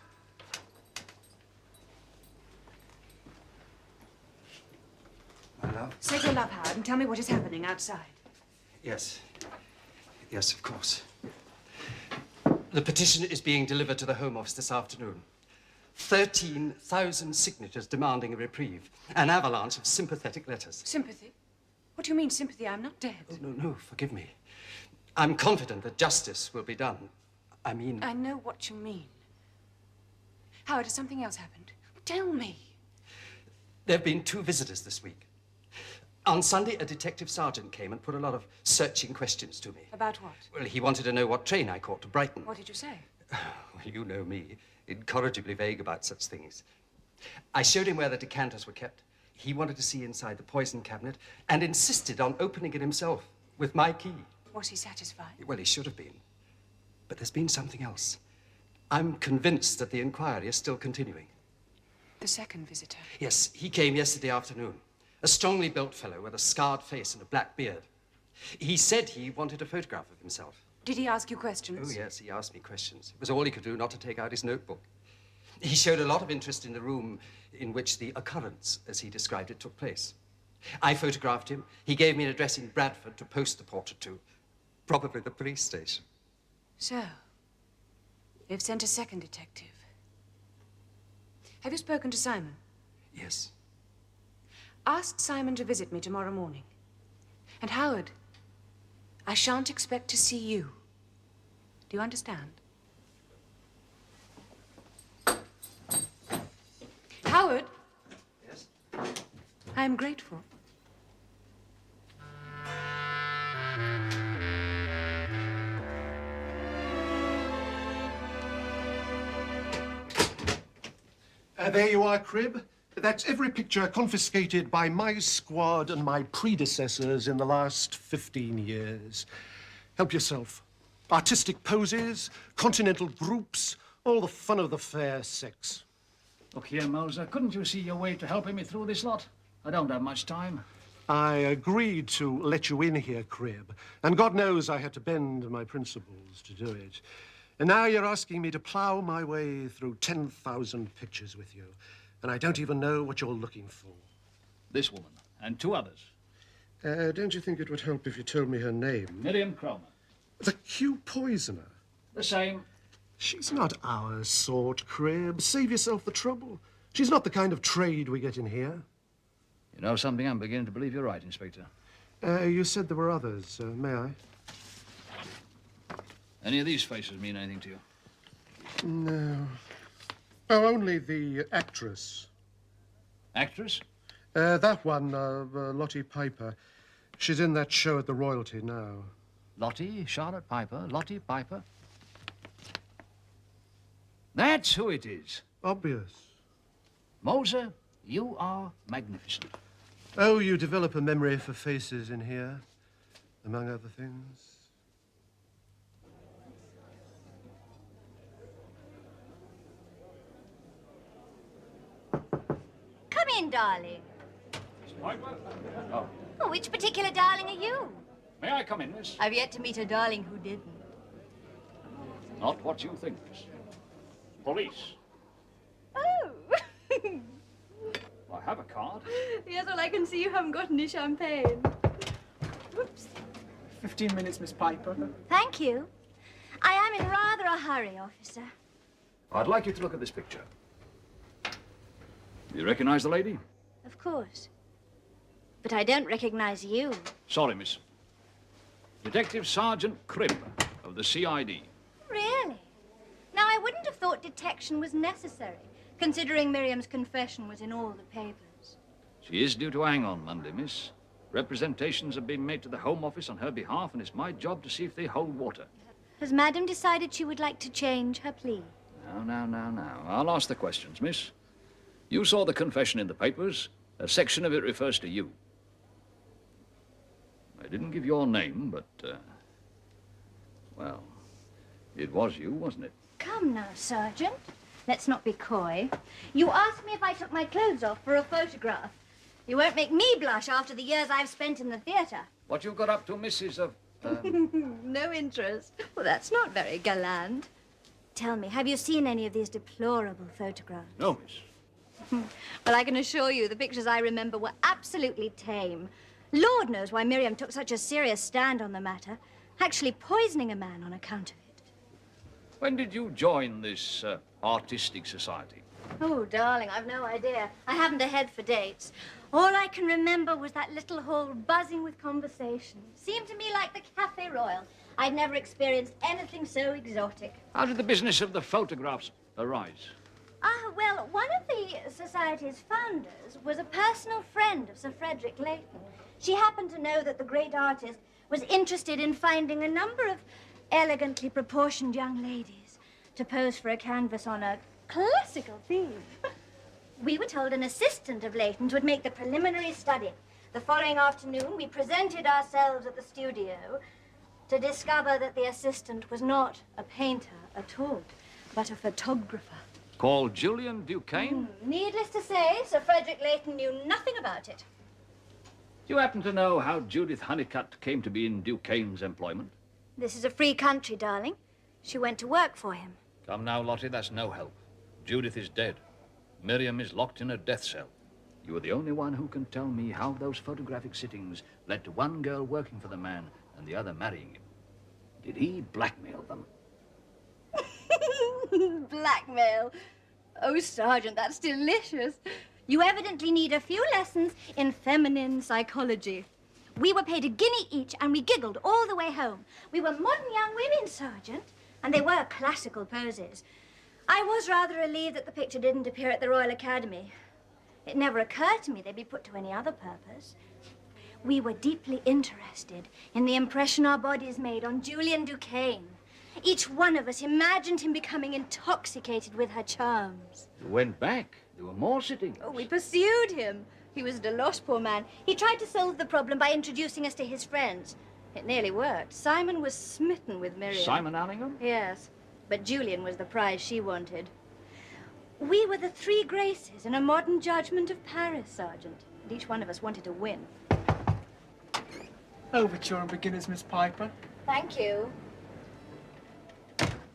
My love? Say your love, Howard, and tell me what is happening outside. Yes. Yes, of course. The petition is being delivered to the Home Office this afternoon. 13,000 signatures demanding a reprieve. An avalanche of sympathetic letters. Sympathy? What do you mean, sympathy? I'm not dead. Oh, no, forgive me. I'm confident that justice will be done. I mean... I know what you mean. Howard, has something else happened? Tell me. There have been 2 visitors this week. On Sunday, a detective sergeant came and put a lot of searching questions to me. About what? Well, he wanted to know what train I caught to Brighton. What did you say? Well, you know me, incorrigibly vague about such things. I showed him where the decanters were kept. He wanted to see inside the poison cabinet and insisted on opening it himself with my key. Was he satisfied? Well, he should have been. But there's been something else. I'm convinced that the inquiry is still continuing. The second visitor? Yes, he came yesterday afternoon. A strongly built fellow with a scarred face and a black beard. He said he wanted a photograph of himself. Did he ask you questions? Oh, yes, he asked me questions. It was all he could do not to take out his notebook. He showed a lot of interest in the room in which the occurrence, as he described it, took place. I photographed him. He gave me an address in Bradford to post the portrait to. Probably the police station. So, you've sent a second detective. Have you spoken to Simon? Yes. Ask Simon to visit me tomorrow morning. And Howard, I shan't expect to see you. Do you understand? Howard? Yes? I am grateful. There you are, Cribb. That's every picture confiscated by my squad and my predecessors in the last 15 years. Help yourself. Artistic poses, continental groups, all the fun of the fair sex. Look here, Moser, couldn't you see your way to helping me through this lot? I don't have much time. I agreed to let you in here, Cribb, and God knows I had to bend my principles to do it. And now you're asking me to plough my way through 10,000 pictures with you, and I don't even know what you're looking for. This woman, and 2 others. Don't you think it would help if you told me her name? Miriam Cromer. The Q poisoner? The same. She's not our sort, Cribb. Save yourself the trouble. She's not the kind of trade we get in here. You know something? I'm beginning to believe you're right, Inspector. You said there were others. May I? Any of these faces mean anything to you? No. Oh, only the actress. Actress? That one, Lottie Piper. She's in that show at the Royalty now. Lottie? Charlotte Piper? Lottie Piper? That's who it is. Obvious. Moser, you are magnificent. Oh, you develop a memory for faces in here, among other things. Come in, darling. Oh. Oh, which particular darling are you? May I come in, miss? I've yet to meet a darling who didn't. Not what you think, miss. Police. Oh! I have a card. Yes, well, I can see you haven't got any champagne. Whoops. 15 minutes, Miss Piper. Thank you. I am in rather a hurry, officer. I'd like you to look at this picture. You recognize the lady? Of course. But I don't recognize you. Sorry, miss. Detective Sergeant Cribb of the CID. Really? Now, I wouldn't have thought detection was necessary, considering Miriam's confession was in all the papers. She is due to hang on Monday, miss. Representations have been made to the Home Office on her behalf, and it's my job to see if they hold water. Has Madam decided she would like to change her plea? Now. I'll ask the questions, miss. You saw the confession in the papers. A section of it refers to you. I didn't give your name, but, well, it was you, wasn't it? Come now, Sergeant. Let's not be coy. You asked me if I took my clothes off for a photograph. You won't make me blush after the years I've spent in the theatre. What you got up to, Mrs. of... No interest. Well, that's not very gallant. Tell me, have you seen any of these deplorable photographs? No, miss. Well, I can assure you the pictures I remember were absolutely tame. Lord knows why Miriam took such a serious stand on the matter, actually poisoning a man on account of it. When did you join this artistic society? Oh, darling, I've no idea. I haven't a head for dates. All I can remember was that little hall buzzing with conversation. Seemed to me like the Cafe Royal. I'd never experienced anything so exotic. How did the business of the photographs arise? Well, one of the Society's founders was a personal friend of Sir Frederick Leighton. She happened to know that the great artist was interested in finding a number of elegantly proportioned young ladies to pose for a canvas on a classical theme. We were told an assistant of Leighton's would make the preliminary study. The following afternoon, we presented ourselves at the studio to discover that the assistant was not a painter at all, but a photographer. Called Julian Duquesne? Needless to say, Sir Frederick Leighton knew nothing about it. Do you happen to know how Judith Honeycutt came to be in Duquesne's employment? This is a free country, darling. She went to work for him. Come now, Lottie, that's no help. Judith is dead. Miriam is locked in a death cell. You are the only one who can tell me how those photographic sittings led to one girl working for the man and the other marrying him. Did he blackmail them? Blackmail? Oh, Sergeant, that's delicious. You evidently need a few lessons in feminine psychology. We were paid a guinea each, and we giggled all the way home. We were modern young women, Sergeant, and they were classical poses. I was rather relieved that the picture didn't appear at the Royal Academy. It never occurred to me they'd be put to any other purpose. We were deeply interested in the impression our bodies made on Julian Duquesne. Each one of us imagined him becoming intoxicated with her charms. You went back? There were more sitting. Oh, we pursued him. He was at a loss, poor man. He tried to solve the problem by introducing us to his friends. It nearly worked. Simon was smitten with Miriam. Simon Allingham? Yes, but Julian was the prize she wanted. We were the three graces in a modern judgment of Paris, Sergeant. And each one of us wanted to win. Overture and beginners, Miss Piper. Thank you.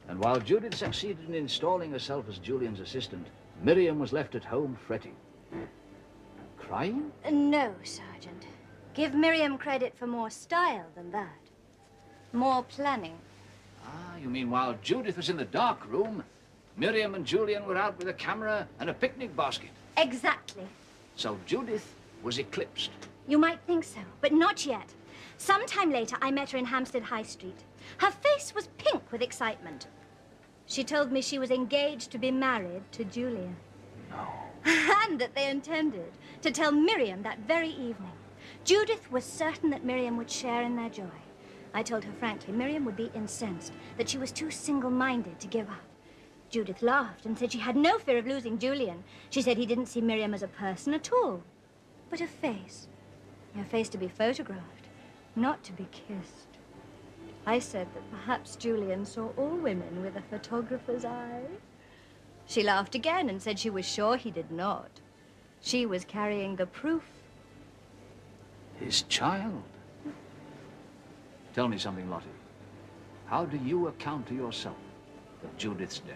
And while Judith succeeded in installing herself as Julian's assistant, Miriam was left at home fretting. Crying? No, Sergeant. Give Miriam credit for more style than that. More planning. Ah, you mean while Judith was in the dark room, Miriam and Julian were out with a camera and a picnic basket. Exactly. So Judith was eclipsed. You might think so, but not yet. Sometime later, I met her in Hampstead High Street. Her face was pink with excitement. She told me she was engaged to be married to Julian. No. And that they intended to tell Miriam that very evening. Judith was certain that Miriam would share in their joy. I told her frankly Miriam would be incensed, that she was too single-minded to give up. Judith laughed and said she had no fear of losing Julian. She said he didn't see Miriam as a person at all, but a face. A face to be photographed, not to be kissed. I said that perhaps Julian saw all women with a photographer's eye. She laughed again and said she was sure he did not. She was carrying the proof. His child. Tell me something, Lottie. How do you account to yourself for Judith's death?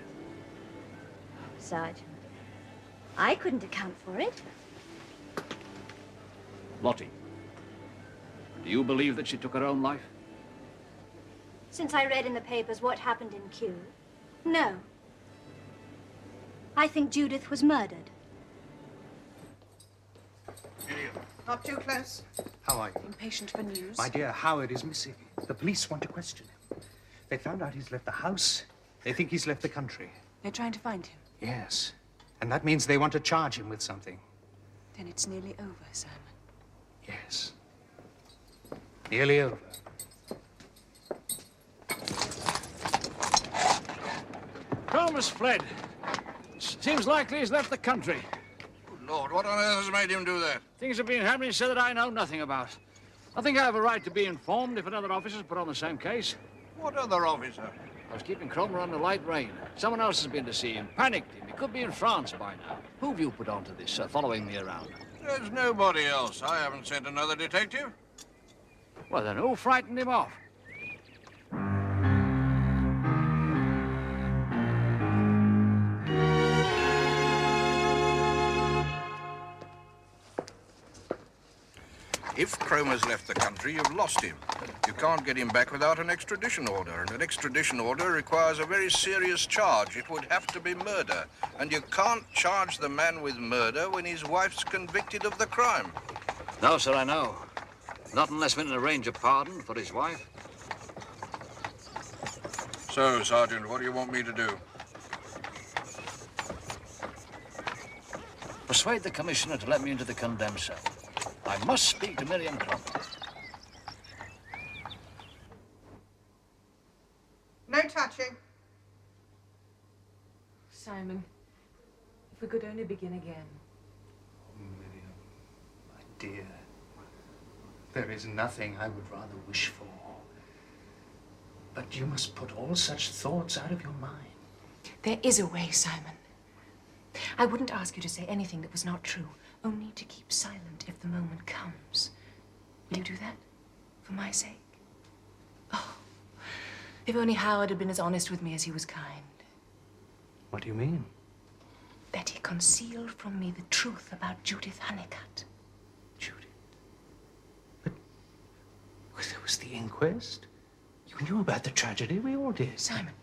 Sergeant, I couldn't account for it. Lottie, do you believe that she took her own life? Since I read in the papers what happened in Kew, no. I think Judith was murdered. Not too close. How are you? Impatient for news? My dear, Howard is missing. The police want to question him. They found out he's left the house. They think he's left the country. They're trying to find him. Yes. And that means they want to charge him with something. Then it's nearly over, Simon. Yes. Nearly over. Cromer's fled. Seems likely he's left the country. Good Lord, what on earth has made him do that? Things have been happening so that I know nothing about. I think I have a right to be informed if another officer's put on the same case. What other officer? I was keeping Cromer on the light rein. Someone else has been to see him, panicked him. He could be in France by now. Who've you put onto this, following me around? There's nobody else. I haven't sent another detective. Well, then who frightened him off? If Cromer's left the country, you've lost him. You can't get him back without an extradition order, and an extradition order requires a very serious charge. It would have to be murder, and you can't charge the man with murder when his wife's convicted of the crime. No, sir, I know. Not unless we can arrange a pardon for his wife. So, Sergeant, what do you want me to do? Persuade the commissioner to let me into the condemned cell. I must speak to Miriam Cromer. No touching. Simon, if we could only begin again. Miriam, my dear, there is nothing I would rather wish for. But you must put all such thoughts out of your mind. There is a way, Simon. I wouldn't ask you to say anything that was not true, only to keep silent if the moment comes. Will you do that? For my sake? Oh, if only Howard had been as honest with me as he was kind. What do you mean? That he concealed from me the truth about Judith Honeycutt. Well, there was the inquest. You knew about the tragedy. We all did. Simon,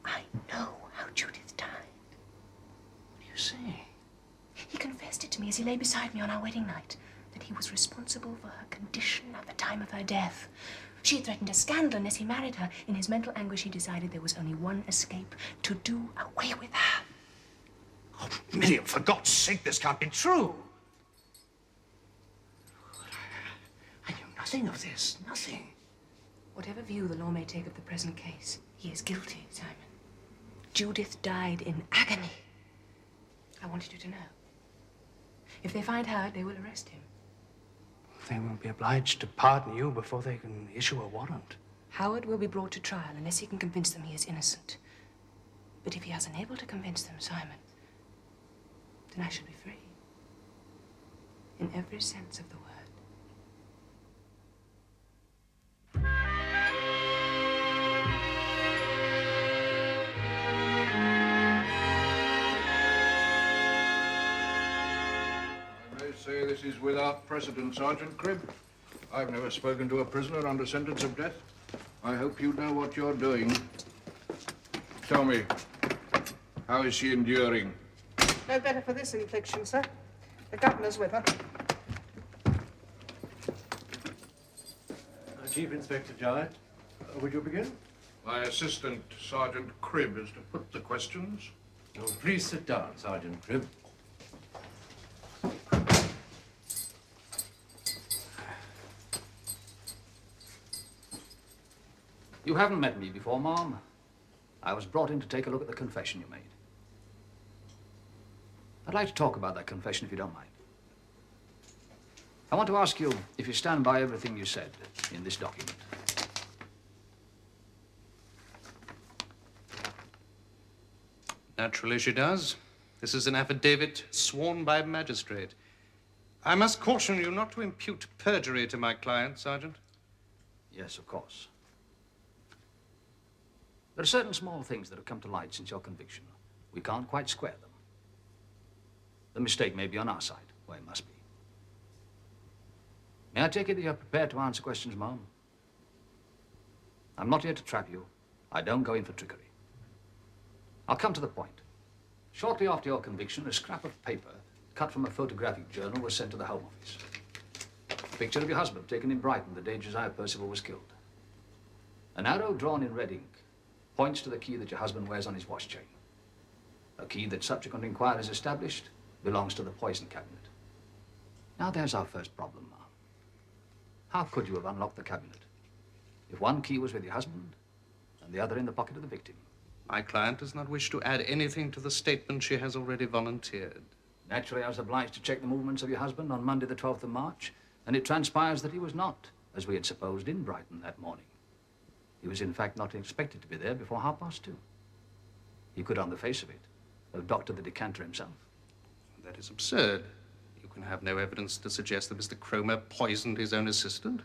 I know how Judith died. What are you saying? He confessed it to me as he lay beside me on our wedding night, that he was responsible for her condition at the time of her death. She had threatened a scandal unless he married her. In his mental anguish, he decided there was only one escape: to do away with her. Oh, Miriam, for God's sake, this can't be true. I knew nothing of this, nothing. Whatever view the law may take of the present case, he is guilty, Simon. Judith died in agony. I wanted you to know. If they find Howard, they will arrest him. They won't be obliged to pardon you before they can issue a warrant. Howard will be brought to trial unless he can convince them he is innocent. But if he is unable to convince them, Simon, then I shall be free. In every sense of the word. I may say this is without precedent, Sergeant Cribb. I've never spoken to a prisoner under sentence of death. I hope you know what you're doing. Tell me, how is she enduring? No better for this infliction, sir. The governor's with her. Chief Inspector Jarrett, would you begin? My assistant, Sergeant Cribb, is to put the questions. Oh, please sit down, Sergeant Cribb. You haven't met me before, Mom. I was brought in to take a look at the confession you made. I'd like to talk about that confession, if you don't mind. I want to ask you if you stand by everything you said in this document. Naturally she does. This is an affidavit sworn by a magistrate. I must caution you not to impute perjury to my client, Sergeant. Yes, of course. There are certain small things that have come to light since your conviction. We can't quite square them. The mistake may be on our side, where it must be. May I take it that you're prepared to answer questions, Mom? I'm not here to trap you. I don't go in for trickery. I'll come to the point. Shortly after your conviction, a scrap of paper cut from a photographic journal was sent to the Home Office. A picture of your husband taken in Brighton the day Josiah Percival was killed. An arrow drawn in red ink points to the key that your husband wears on his watch chain. A key that subsequent inquiries established belongs to the poison cabinet. Now there's our first problem, Mom. How could you have unlocked the cabinet if one key was with your husband and the other in the pocket of the victim? My client does not wish to add anything to the statement she has already volunteered. Naturally, I was obliged to check the movements of your husband on Monday the 12th of March, and it transpires that he was not, as we had supposed, in Brighton that morning. He was, in fact, not expected to be there before 2:30. He could, on the face of it, have doctored the decanter himself. That is absurd. You can have no evidence to suggest that Mr. Cromer poisoned his own assistant.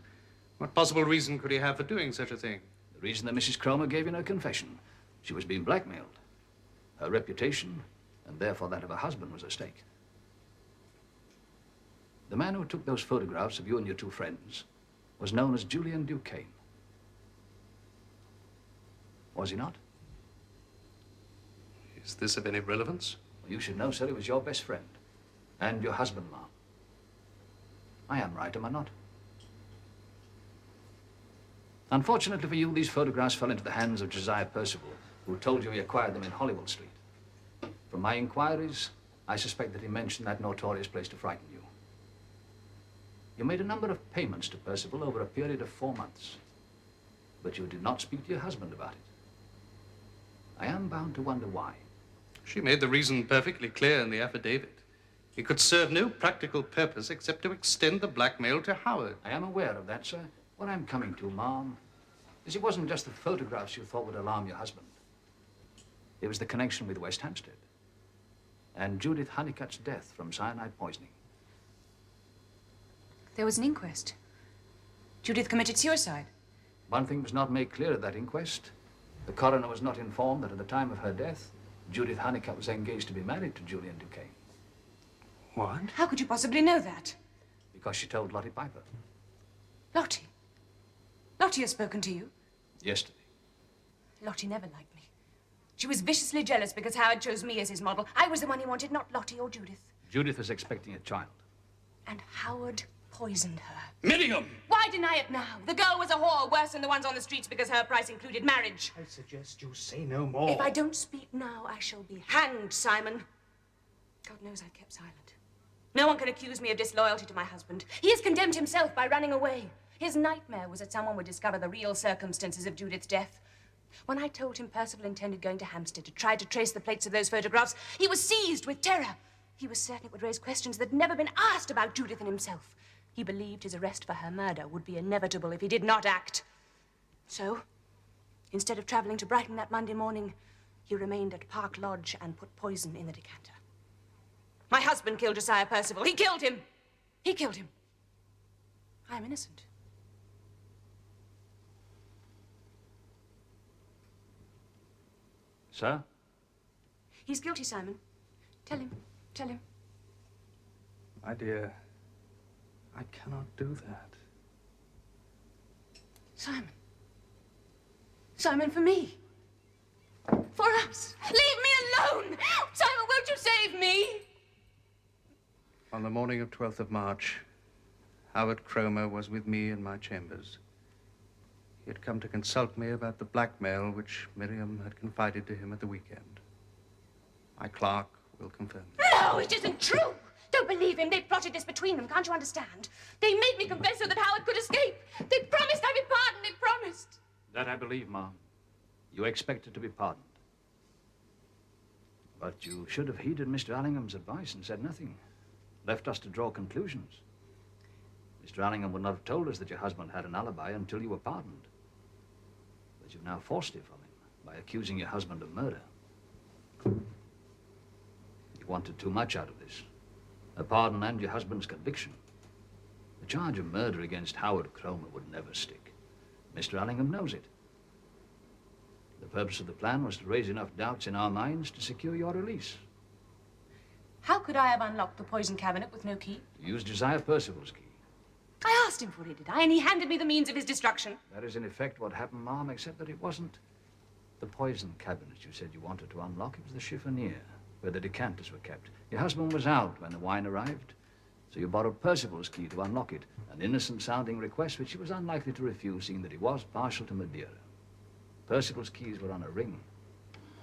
What possible reason could he have for doing such a thing? The reason that Mrs. Cromer gave in her confession. She was being blackmailed. Her reputation, and therefore that of her husband, was at stake. The man who took those photographs of you and your two friends was known as Julian Duquesne. Was he not? Is this of any relevance? Well, you should know, sir, he was your best friend. And your husband, Mom. I am right, am I not? Unfortunately for you, these photographs fell into the hands of Josiah Percival, who told you he acquired them in Hollywood Street. From my inquiries, I suspect that he mentioned that notorious place to frighten you. You made a number of payments to Percival over a period of 4 months, but you did not speak to your husband about it. I am bound to wonder why. She made the reason perfectly clear in the affidavit. It could serve no practical purpose except to extend the blackmail to Howard. I am aware of that, sir. What I'm coming to, Mom, is it wasn't just the photographs you thought would alarm your husband. It was the connection with West Hampstead and Judith Honeycutt's death from cyanide poisoning. There was an inquest. Judith committed suicide. One thing was not made clear at that inquest. The coroner was not informed that at the time of her death, Judith Honeycutt was engaged to be married to Julian Duquesne. What? How could you possibly know that? Because she told Lottie Piper. Lottie? Lottie has spoken to you? Yesterday. Lottie never liked me. She was viciously jealous because Howard chose me as his model. I was the one he wanted, not Lottie or Judith. Judith was expecting a child. And Howard poisoned her. Miriam! Why deny it now? The girl was a whore, worse than the ones on the streets because her price included marriage. I suggest you say no more. If I don't speak now, I shall be hanged, Simon. God knows I've kept silent. No one can accuse me of disloyalty to my husband. He has condemned himself by running away. His nightmare was that someone would discover the real circumstances of Judith's death. When I told him Percival intended going to Hampstead to try to trace the plates of those photographs, he was seized with terror. He was certain it would raise questions that had never been asked about Judith and himself. He believed his arrest for her murder would be inevitable if he did not act. So, instead of traveling to Brighton that Monday morning, he remained at Park Lodge and put poison in the decanter. My husband killed Josiah Percival. He killed him. He killed him. I am innocent. Sir? He's guilty, Simon. Tell him. Tell him. My dear, I cannot do that. Simon. Simon, for me. For us. Leave me alone! Simon, won't you save me? On the morning of 12th of March, Howard Cromer was with me in my chambers. He had come to consult me about the blackmail which Miriam had confided to him at the weekend. My clerk will confirm. No, it isn't true! Don't believe him. They plotted this between them. Can't you understand? They made me confess so that Howard could escape. They promised I'd be pardoned. They promised. That I believe, Ma'am. You expected to be pardoned. But you should have heeded Mr. Allingham's advice and said nothing. Left us to draw conclusions. Mr. Allingham would not have told us that your husband had an alibi until you were pardoned. But you've now forced it from him by accusing your husband of murder. You wanted too much out of this. A pardon and your husband's conviction. The charge of murder against Howard Cromer would never stick. Mr. Allingham knows it. The purpose of the plan was to raise enough doubts in our minds to secure your release. How could I have unlocked the poison cabinet with no key? You used Josiah Percival's key. I asked him for it, did I? And he handed me the means of his destruction. That is in effect what happened, Ma'am, except that it wasn't the poison cabinet you said you wanted to unlock. It was the chiffonier, where the decanters were kept. Your husband was out when the wine arrived, so you borrowed Percival's key to unlock it. An innocent-sounding request which he was unlikely to refuse, seeing that he was partial to Madeira. Percival's keys were on a ring.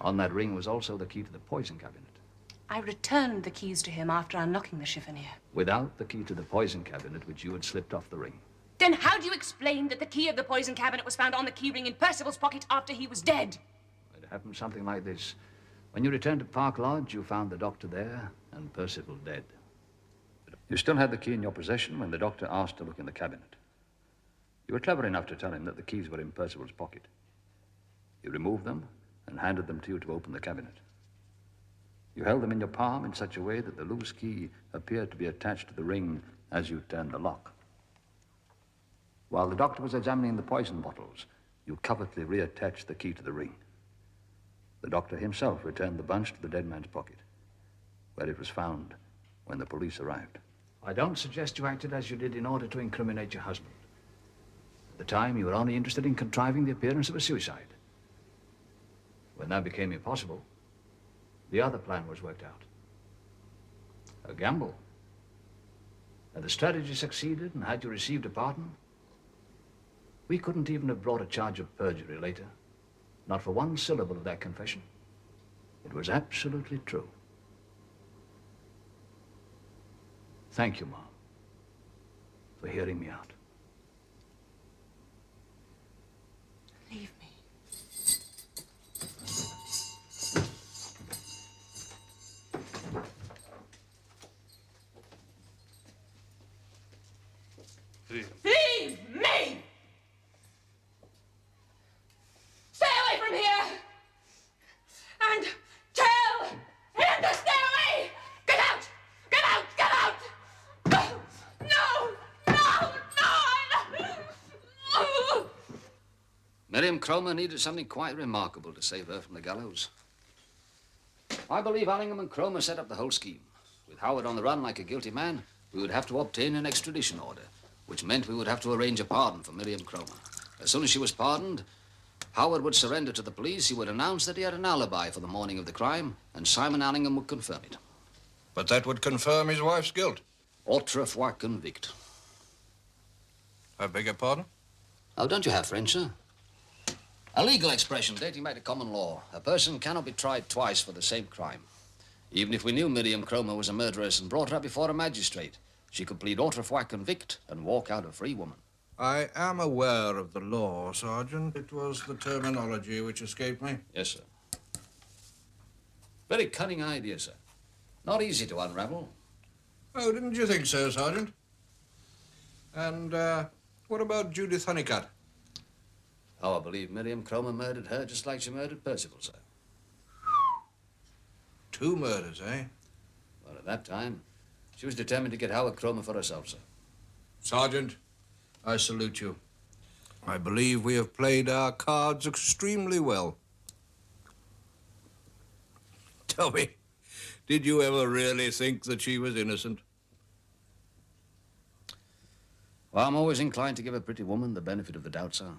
On that ring was also the key to the poison cabinet. I returned the keys to him after unlocking the chiffonier. Without the key to the poison cabinet which you had slipped off the ring. Then how do you explain that the key of the poison cabinet was found on the key ring in Percival's pocket after he was dead? It happened something like this. When you returned to Park Lodge, you found the doctor there and Percival dead. You still had the key in your possession when the doctor asked to look in the cabinet. You were clever enough to tell him that the keys were in Percival's pocket. He removed them and handed them to you to open the cabinet. You held them in your palm in such a way that the loose key appeared to be attached to the ring as you turned the lock. While the doctor was examining the poison bottles, you covertly reattached the key to the ring. The doctor himself returned the bunch to the dead man's pocket, where it was found when the police arrived. I don't suggest you acted as you did in order to incriminate your husband. At the time, you were only interested in contriving the appearance of a suicide. When that became impossible, the other plan was worked out. A gamble. Had the strategy succeeded and had you received a pardon, we couldn't even have brought a charge of perjury later. Not for one syllable of that confession. It was absolutely true. Thank you, Mom, for hearing me out. Leave me. Leave me! Stay away from here! And tell him to stay away! Get out! Get out! Get out! No! No! No! Miriam Cromer needed something quite remarkable to save her from the gallows. I believe Allingham and Cromer set up the whole scheme. With Howard on the run like a guilty man, we would have to obtain an extradition order, which meant we would have to arrange a pardon for Miriam Cromer. As soon as she was pardoned, Howard would surrender to the police. He would announce that he had an alibi for the morning of the crime, and Simon Allingham would confirm it. But that would confirm his wife's guilt. Autre fois convict. I beg your pardon? Oh, don't you have French, sir? A legal expression dating back to common law. A person cannot be tried twice for the same crime. Even if we knew Miriam Cromer was a murderess and brought her up before a magistrate, she could plead autre fois convict and walk out a free woman. I am aware of the law, Sergeant. It was the terminology which escaped me. Yes, sir. Very cunning idea, sir. Not easy to unravel. Oh, didn't you think so, Sergeant? And what about Judith Honeycutt? Oh, I believe Miriam Cromer murdered her just like she murdered Percival, sir. 2 murders, eh? Well, at that time, she was determined to get Howard Cromer for herself, sir. Sergeant, I salute you. I believe we have played our cards extremely well. Dobie, did you ever really think that she was innocent? Well, I'm always inclined to give a pretty woman the benefit of the doubt, sir.